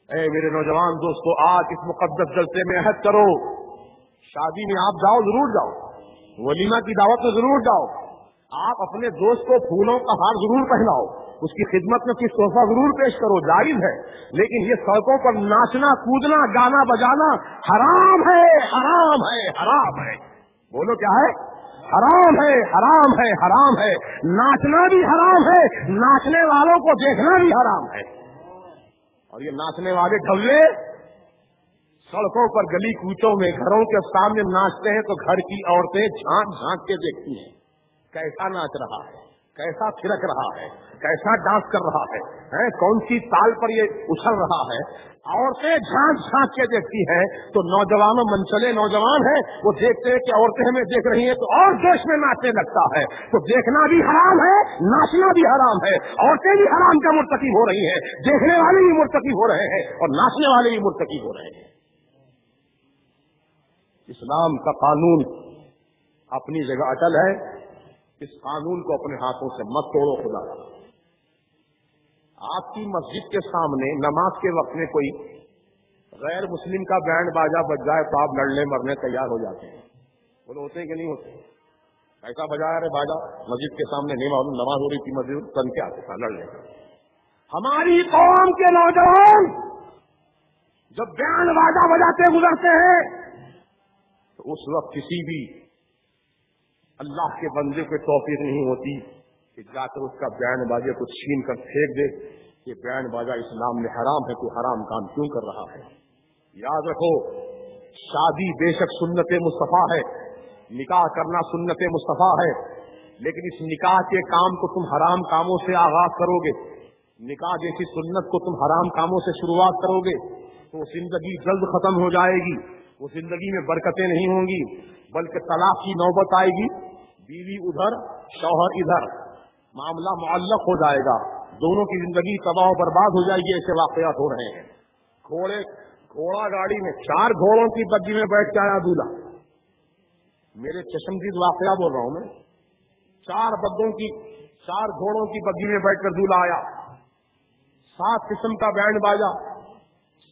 اے میرے نوجوان دوستو، آج اس مقدس جلسے میں عہد کرو، شادی میں آپ جاؤ، ضرور جاؤ، ولیمہ کی دعوت میں ضرور جاؤ، آپ اپنے دوست کو پھولوں کا ہار ضرور پہناؤ، اس کی خدمت میں کچھ تحفہ ضرور پیش کرو، جائز ہے، لیکن یہ سڑکوں پر ناچنا کودنا گانا بجانا حرام ہے، حرام ہے، حرام ہے۔ بولو کیا ہے؟ حرام ہے، حرام ہے، حرام ہے۔ ناچنا بھی حرام ہے، ناچنے والوں کو دیکھنا بھی حرام ہے۔ اور یہ ناچنے والے ڈھولے سڑکوں پر گلی کوچوں میں گھروں کے سامنے ناچتے ہیں تو گھر کی عورتیں جھانک جھانک کے دیکھتی ہیں کیسا ناچ رہا ہے، کیسا تھرک رہا ہے، کیسا ڈانس کر رہا ہے، کون سی تال پر یہ اچھل رہا ہے۔ عورتیں جھانک جھانک کے دیکھتی ہیں تو نوجوانوں منچلے نوجوان ہیں وہ دیکھتے ہیں کہ عورتیں ہمیں دیکھ رہی ہیں تو اور جوش میں ناچنے لگتا ہے۔ تو دیکھنا بھی حرام ہے، ناچنا بھی حرام ہے، عورتیں بھی حرام کا مرتکب ہو رہی ہیں، دیکھنے والے بھی مرتکب ہو رہے ہیں اور ناچنے والے بھی مرتکب ہو رہے ہیں۔ اسلام کا قانون اپنی جگہ اٹل ہے، اس قانون کو اپنے ہاتھوں سے مت توڑو خدا۔ آپ کی مسجد کے سامنے نماز کے وقت میں کوئی غیر مسلم کا بینڈ باجا بج جائے تو آپ لڑنے مرنے تیار ہو جاتے ہیں، بولے ہوتے کہ نہیں ہوتے؟ ایسا بجایا رہے باجا مسجد کے سامنے، نہیں معلوم نماز ہو رہی تھی مسجد تن کے آتے تھا لڑنے کا۔ ہماری قوم کے نوجوان جب بینڈ باجا بجاتے گزرتے ہیں تو اس وقت کسی بھی اللہ کے بندے کو توفیق نہیں ہوتی کہ جا کر اس کا بینڈ باجے کو چھین کر پھینک دے کہ بینڈ باجا اسلام میں حرام ہے، تو حرام کام کیوں کر رہا ہے؟ یاد رکھو شادی بے شک سنت مصطفیٰ ہے، نکاح کرنا سنت مصطفیٰ ہے، لیکن اس نکاح کے کام کو تم حرام کاموں سے آغاز کرو گے، نکاح جیسی سنت کو تم حرام کاموں سے شروعات کرو گے تو زندگی جلد ختم ہو جائے گی، وہ زندگی میں برکتیں نہیں ہوں گی بلکہ طلاق کی نوبت آئے گی، بیوی ادھر شوہر ادھر، معاملہ معلق ہو جائے گا، دونوں کی زندگی تباہ و برباد ہو جائے گی۔ ایسے واقعات ہو رہے ہیں۔ گھوڑا گاڑی میں 4 گھوڑوں کی بگی میں بیٹھ کے آیا دولہا، میرے چشمدید واقعہ بول رہا ہوں میں، 4 گھوڑوں کی بگی میں بیٹھ کر دولہا آیا، 7 قسم کا بینڈ باجا،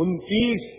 29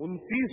29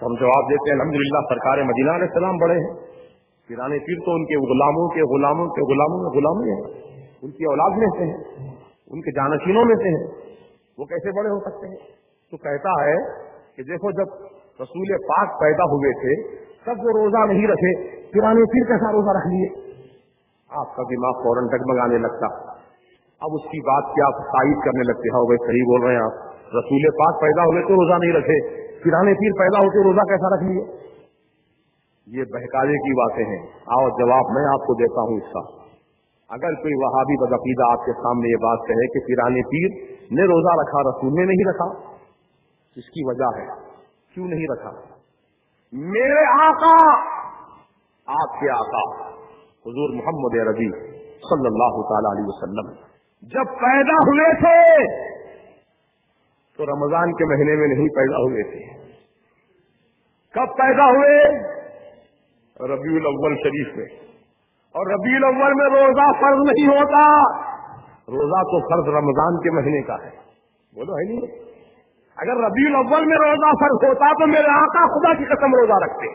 تو ہم جواب دیتے ہیں الحمدللہ سرکار مدینہ علیہ السلام بڑے ہیں، پیران پیر تو ان کے غلاموں کے غلاموں کے غلاموں میں غلامی ہیں، ان کی اولاد میں سے ہیں، ان کے جانشینوں میں سے ہیں، وہ کیسے بڑے ہو سکتے ہیں؟ تو کہتا ہے کہ دیکھو جب رسول پاک پیدا ہوئے تھے تب وہ روزہ نہیں رکھے، پیران پیر کیسا روزہ رکھ لیے؟ آپ کا دماغ فوراً ڈگمگانے لگتا، اب اس کی بات کی آپ تائید کرنے لگتے ہیں، بھائی صحیح بول رہے ہیں آپ، رسول پاک پیدا ہوئے تو روزہ نہیں رکھے، پیران پیر پیدا ہوتے روزہ کیسا رکھ لیے؟ یہ بہکاوے کی باتیں ہیں۔ آؤ جواب میں آپ کو دیتا ہوں اس کا۔ اگر کوئی وہابی بدعقیدہ آپ کے سامنے یہ بات کہے کہ پیران پیر نے روزہ رکھا رسول نے نہیں رکھا، اس کی وجہ ہے کیوں نہیں رکھا؟ میرے آقا، آپ کے آقا حضور محمد عربی صلی اللہ تعالی علیہ وسلم جب پیدا ہوئے تھے تو رمضان کے مہینے میں نہیں پیدا ہوئے تھے۔ کب پیدا ہوئے؟ ربیع الاول شریف میں، اور ربیع الاول میں روزہ فرض نہیں ہوتا، روزہ تو فرض رمضان کے مہینے کا ہے، بولو ہے نہیں؟ اگر ربیع الاول میں روزہ فرض ہوتا تو میرے آقا خدا کی قسم روزہ رکھتے،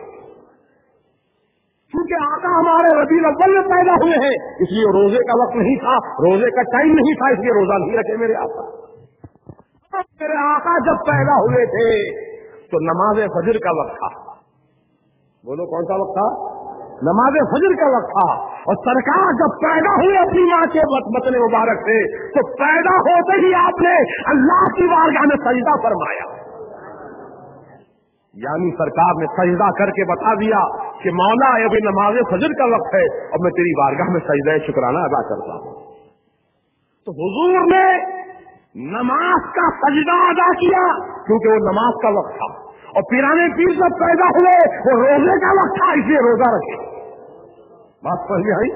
کیونکہ آقا ہمارے ربیع الاول میں پیدا ہوئے ہیں، اس لیے روزے کا وقت نہیں تھا، روزے کا ٹائم نہیں تھا، اس لیے روزہ نہیں رکھے میرے آقا۔ میرے آقا جب پیدا ہوئے تھے تو نماز فجر کا وقت تھا، بولو کون سا وقت تھا؟ نماز فجر کا وقت تھا، اور سرکار جب پیدا ہوئے اپنی ماں کے بطن مبارک سے تو پیدا ہوتے ہی آپ نے اللہ کی بارگاہ میں سجدہ فرمایا، یعنی سرکار نے سجدہ کر کے بتا دیا کہ مولا ابھی نماز فجر کا وقت ہے اور میں تیری بارگاہ میں سجدہ شکرانہ ادا کرتا ہوں۔ تو حضور نے نماز کا سجدہ ادا کیا کیونکہ وہ نماز کا وقت تھا، اور پیران پیر جب پیدا ہوئے وہ روزے کا وقت تھا، اس لیے روزہ رکھے۔ بات سمجھ میں آئی؟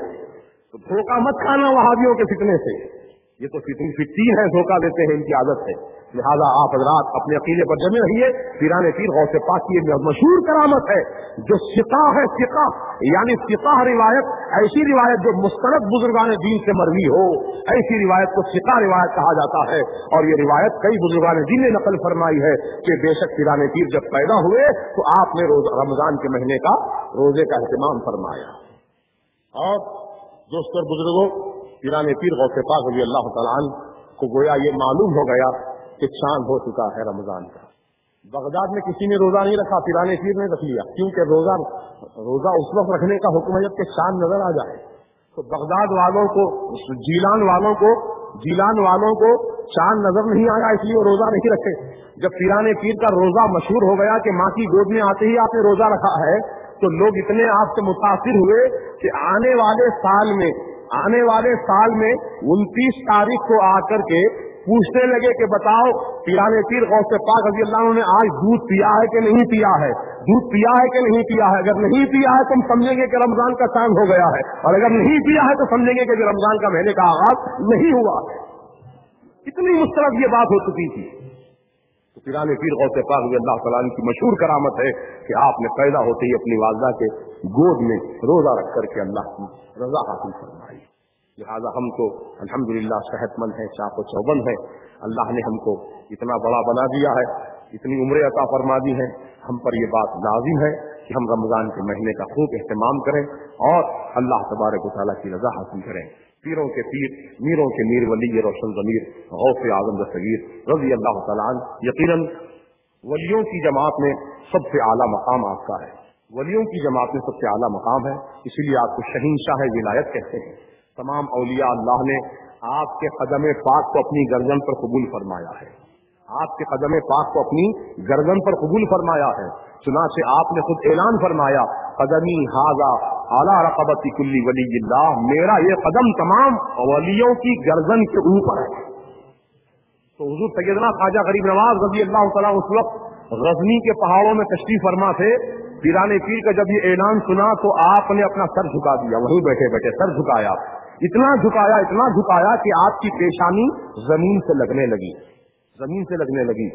تو دھوکہ مت کھانا وہابیوں کے فتنے سے، یہ تو فتین ہے، دھوکہ دیتے ہیں، ان کی عادت ہے۔ لہذا آپ حضرات اپنے عقیدے پر جمے رہیے۔ پیران پیر غوث پاک کی یہ مشہور کرامت ہے جو ثقہ ہے، ثقہ یعنی ثقہ روایت، ایسی روایت جو مستند بزرگان دین سے مروی ہو، ایسی روایت کو ثقہ روایت کہا جاتا ہے، اور یہ روایت کئی بزرگان دین نے نقل فرمائی ہے کہ بے شک پیران پیر جب پیدا ہوئے تو آپ نے رمضان کے مہینے کا روزے کا اہتمام فرمایا۔ اور دوستوں اور بزرگوں، پیران پیر غوث پاک رضی اللہ تعالیٰ عنہ کو گویا یہ معلوم ہو گیا کہ چاند ہو چکا ہے رمضان کا۔ بغداد میں کسی نے روزہ نہیں رکھا، پیران پیر نے رکھ لیا، کیونکہ روزہ اس وقت رکھنے کا حکم ہے جب کہ چاند نظر آ جائے۔ تو بغداد والوں کو، جیلان والوں کو چاند نظر نہیں آیا، اس لیے وہ روزہ نہیں رکھے۔ جب پیران پیر کا روزہ مشہور ہو گیا کہ ماں کی گود میں آتے ہی آپ نے روزہ رکھا ہے، تو لوگ اتنے آپ سے متاثر ہوئے کہ آنے والے سال میں 29 تاریخ کو آ کر کے پوچھنے لگے کہ بتاؤ پیران پیر غوث پاک رضی اللہ عنہ نے آج دودھ پیا ہے کہ نہیں پیا ہے، دودھ پیا ہے کہ نہیں پیا ہے؟ اگر نہیں پیا ہے تو ہم سمجھیں گے کہ رمضان کا چاند ہو گیا ہے، اور اگر نہیں پیا ہے تو سمجھیں گے کہ رمضان کا مہینے کا آغاز نہیں ہوا ہے۔ اتنی مسترد یہ بات ہو چکی تھی۔ تو پیران پیر غوث پاک رضی اللہ تعالیٰ عنہ کی مشہور کرامت ہے کہ آپ نے پیدا ہوتے ہی اپنی والدہ کے گود میں روزہ رکھ کر کے اللہ کی رضا حاصل فرمائی۔ لہذا ہم تو الحمدللہ صحت مند ہیں، چاق و چوبند ہیں، اللہ نے ہم کو اتنا بڑا بنا دیا ہے، اتنی عمریں عطا فرما دی ہیں، ہم پر یہ بات لازم ہے کہ ہم رمضان کے مہینے کا خوب اہتمام کریں اور اللہ تبارک و تعالیٰ کی رضا حاصل کریں۔ پیروں کے پیر، میروں کے میر، ولی روشن ضمیر غوث اعظم دستگیر رضی اللہ تعالیٰ عنہ، یقیناً ولیوں کی جماعت میں سب سے اعلیٰ مقام آپ کا ہے، ولیوں کی جماعت میں سب سے اعلیٰ مقام ہے، اسی لیے آپ کو شہنشاہ ولایت کہتے ہیں۔ تمام اولیاء اللہ نے آپ کے قدم پاک کو اپنی گردن پر قبول فرمایا ہے، آپ کے قدم پاک کو اپنی گردن پر قبول فرمایا ہے، چنانچہ آپ نے خود اعلان فرمایا قدمی ھذا اعلی رقبت کل ولی اللہ، میرا یہ قدم تمام ولیوں کی گردن کے اوپر ہے۔ تو حضور سیدنا خواجہ غریب نواز رضی اللہ تعالیٰ اس وقت غزنی کے پہاڑوں میں تشریف فرما تھے۔ پیران پیر کا جب یہ اعلان سنا تو آپ نے اپنا سر جھکا دیا، وہیں بیٹھے بیٹھے سر جھکایا، اتنا جھکایا کہ آپ کی پیشانی زمین سے لگنے لگی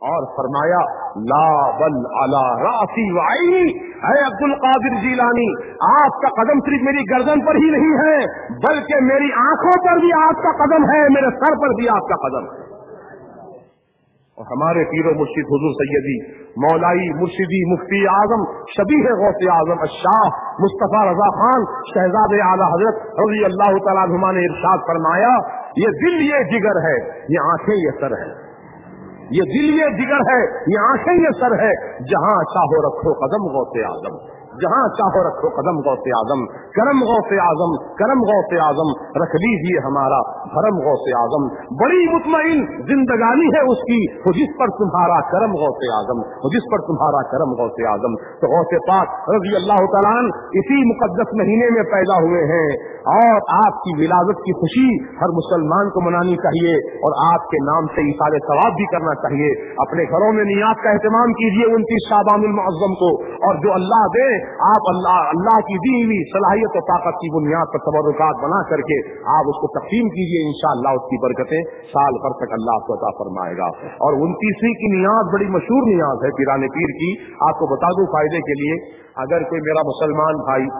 اور فرمایا لا بل علی راسی وعینی، اے عبد القادر جیلانی، آپ کا قدم صرف میری گردن پر ہی نہیں ہے بلکہ میری آنکھوں پر بھی آپ کا قدم ہے، میرے سر پر بھی آپ کا قدم ہے۔ اور ہمارے پیر و مرشد حضور سیدی مولائی مرشدی مفتی اعظم شبیہ غوث اعظم الشاہ مصطفیٰ رضا خان شہزاد اعلی حضرت رضی اللہ تعالیٰ عنہما نے ارشاد فرمایا، یہ دل یہ جگر ہے، یہ آنکھیں یہ سر ہے، یہ دل یہ جگر ہے، یہ آنکھیں یہ سر ہے، جہاں چاہو رکھو قدم غوث اعظم، جہاں چاہو رکھو قدم غوث اعظم، کرم غوث اعظم، کرم غوث اعظم، رکھ لیجیے ہمارا بھرم غوث اعظم، بڑی مطمئن زندگانی ہے اس کی وہ جس پر تمہارا کرم غوث اعظم، وہ جس پر تمہارا کرم غوث اعظم۔ تو غوث پاک رضی اللہ تعالیٰ عنہ اسی مقدس مہینے میں پیدا ہوئے ہیں، اور آپ کی ولادت کی خوشی ہر مسلمان کو منانی چاہیے، اور آپ کے نام سے ایثار ثواب بھی کرنا چاہیے۔ اپنے گھروں میں نیات کا اہتمام کیجیے 29 شعبان المعظم کو، اور جو اللہ دے آپ اللہ کی دی ہوئی صلاحیت و طاقت کی بنیاد پر تبرکات بنا کر کے آپ اس کو تقسیم کیجیے، انشاءاللہ اس کی برکتیں سال بھر تک اللہ کو عطا فرمائے گا۔ اور 29ویں کی نیاز بڑی مشہور نیاز ہے پیران پیر کی، آپ کو بتا دوں فائدے کے لیے، اگر کوئی میرا مسلمان بھائی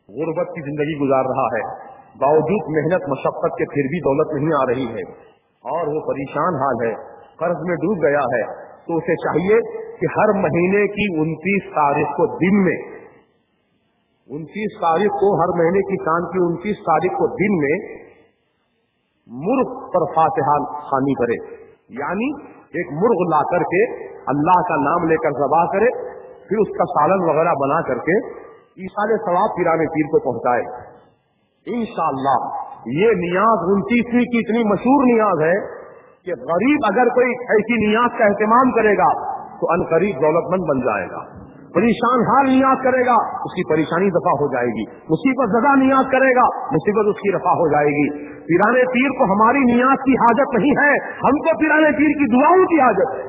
غربت کی زندگی گزار رہا ہے، باوجود محنت مشقت کے پھر بھی دولت نہیں آ رہی ہے، اور وہ پریشان حال ہے، قرض میں ڈوب گیا ہے، تو اسے چاہیے کہ ہر مہینے کی 29 تاریخ کو دن میں 29 تاریخ کو ہر مہینے کی شام کی 29 تاریخ کو دن میں مرغ پر فاتحہ خوانی کرے، یعنی ایک مرغ لا کر کے اللہ کا نام لے کر ذبح کرے، پھر اس کا سالن وغیرہ بنا کر کے ایصال ثواب پیران پیر کو پہنچائے۔ انشاءاللہ یہ نیاز 29ویں کی اتنی مشہور نیاز ہے کہ غریب اگر کوئی ایسی نیاز کا اہتمام کرے گا تو ان قریب دولت مند بن جائے گا، پریشان حال نیاز کرے گا اس کی پریشانی دفع ہو جائے گی، مصیبت زدہ نیاز کرے گا مصیبت اس کی رفع ہو جائے گی۔ پیران پیر کو ہماری نیاز کی حاجت نہیں ہے، ہم کو پیران پیر کی دعاؤں کی حاجت ہے،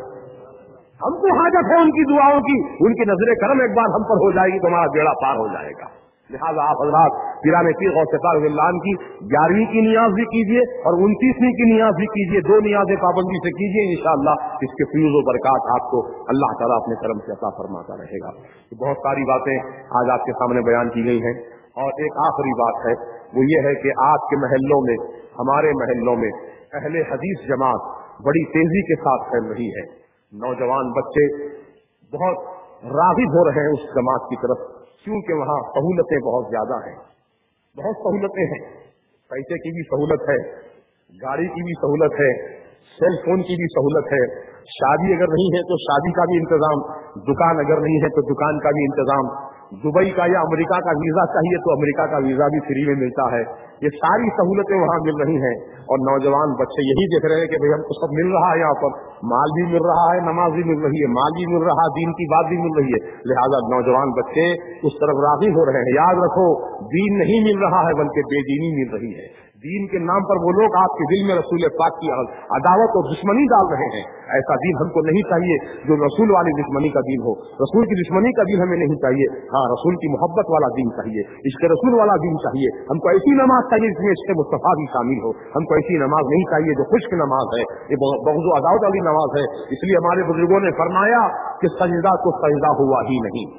ہم کو حاجت ہے ان کی دعاؤں کی، ان کی نظر کرم ایک بار ہم پر ہو جائے گی تو ہمارا بیڑا پار ہو جائے گا۔ لہٰذا آپ حضرات پیران پیر غوث پاک رضی اللہ عنہ کی 11ویں کی نیاز بھی کیجیے اور 29ویں کی نیاز بھی کیجیے، 2 نیازیں پابندی سے کیجیے، انشاءاللہ اس کے فیوز و برکات آپ کو اللہ تعالیٰ اپنے کرم سے عطا فرماتا رہے گا۔ بہت ساری باتیں آج آپ کے سامنے بیان کی گئی ہیں، اور ایک آخری بات ہے وہ یہ ہے کہ آپ کے محلوں میں، ہمارے محلوں میں اہل حدیث جماعت بڑی تیزی کے ساتھ پھیل رہی ہے، نوجوان بچے بہت راغب ہو رہے ہیں اس جماعت کی طرف، کیونکہ وہاں سہولتیں بہت زیادہ ہیں، بہت سہولتیں ہیں، پیسے کی بھی سہولت ہے، گاڑی کی بھی سہولت ہے، سیل فون کی بھی سہولت ہے، شادی اگر نہیں ہے تو شادی کا بھی انتظام، دکان اگر نہیں ہے تو دکان کا بھی انتظام، دبئی کا یا امریکہ کا ویزا چاہیے تو امریکہ کا ویزا بھی فری میں ملتا ہے، یہ ساری سہولتیں وہاں مل رہی ہیں، اور نوجوان بچے یہی دیکھ رہے ہیں کہ بھئی ہم کو سب مل رہا ہے، یہاں پر مال بھی مل رہا ہے، نماز بھی مل رہی ہے، مال بھی مل رہا ہے، دین کی بات بھی مل رہی ہے، لہذا نوجوان بچے اس طرف راغب ہو رہے ہیں۔ یاد رکھو دین نہیں مل رہا ہے بلکہ بے دینی مل رہی ہے، دین کے نام پر وہ لوگ آپ کے دل میں رسول پاک کی عداوت اور دشمنی ڈال رہے ہیں، ایسا دین ہم کو نہیں چاہیے جو رسول والی دشمنی کا دین ہو، رسول کی دشمنی کا دین ہمیں نہیں چاہیے، ہاں رسول کی محبت والا دین چاہیے، عشق رسول والا دین چاہیے، ہم کو ایسی نماز چاہیے جس میں عشق مصطفیٰ بھی شامل ہو، ہم کو ایسی نماز نہیں چاہیے جو خشک نماز ہے، یہ بغض و عداوت والی نماز ہے۔ اس لیے ہمارے بزرگوں نے فرمایا کہ سجدہ کو سجدہ ہوا ہی نہیں،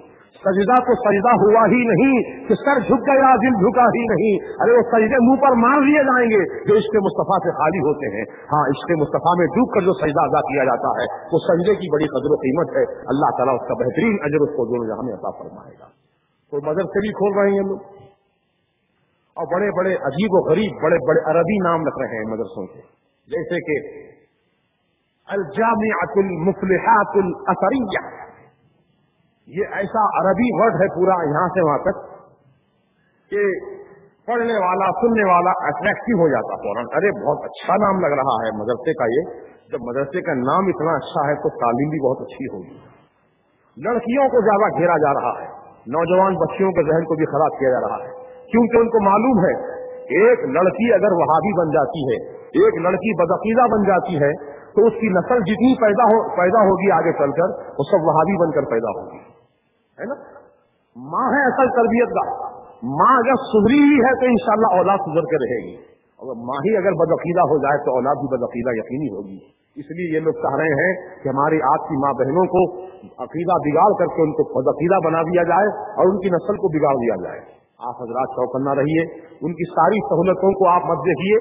سجدہ کو سجدہ ہوا ہی نہیں کہ سر جھک گیا دل جھکا ہی نہیں، ارے وہ سجدے منہ پر مار لیے جائیں گے جو عشق مصطفیٰ سے خالی ہوتے ہیں، ہاں عشق مصطفیٰ میں ڈوب کر جو سجدہ ادا کیا جاتا ہے وہ سجدے کی بڑی قدر و قیمت ہے، اللہ تعالیٰ اس کا بہترین اجر اس کو دونوں جہاں میں عطا فرمائے گا۔ تو مدرسے بھی کھول رہے ہیں لوگ، اور بڑے بڑے عجیب و غریب بڑے بڑے عربی نام رکھ رہے ہیں مدرسوں کے، جیسے کہ الجامعۃ المفلحات الاثریہ، یہ ایسا عربی ورڈ ہے پورا یہاں سے وہاں تک کہ پڑھنے والا سننے والا اٹریکٹو ہو جاتا فوراً، ارے بہت اچھا نام لگ رہا ہے مدرسے کا یہ، جب مدرسے کا نام اتنا اچھا ہے تو تعلیم بھی بہت اچھی ہوگی۔ لڑکیوں کو زیادہ گھیرا جا رہا ہے، نوجوان بچیوں کے ذہن کو بھی خراب کیا جا رہا ہے، کیونکہ ان کو معلوم ہے ایک لڑکی اگر وہابی بن جاتی ہے، ایک لڑکی بدعقیدہ بن جاتی ہے تو اس کی نسل جتنی پیدا ہوگی آگے چل کر وہ سب وہابی بن کر پیدا ہوگی، ہے نا۔ ماں ہے اصل تربیت کا، ماں اگر سدھری ہوئی ہے تو انشاءاللہ اولاد سدھر کے رہے گی، اور ماں ہی اگر بدعقیدہ ہو جائے تو اولاد بھی بدعقیدہ یقینی ہوگی۔ اس لیے یہ لوگ چاہ رہے ہیں کہ ہماری آپ کی ماں بہنوں کو عقیدہ بگاڑ کر کے ان کو بدعقیدہ بنا دیا جائے اور ان کی نسل کو بگاڑ دیا جائے۔ آپ حضرات چوکنا رہیے، ان کی ساری سہولتوں کو آپ مت دیکھیے،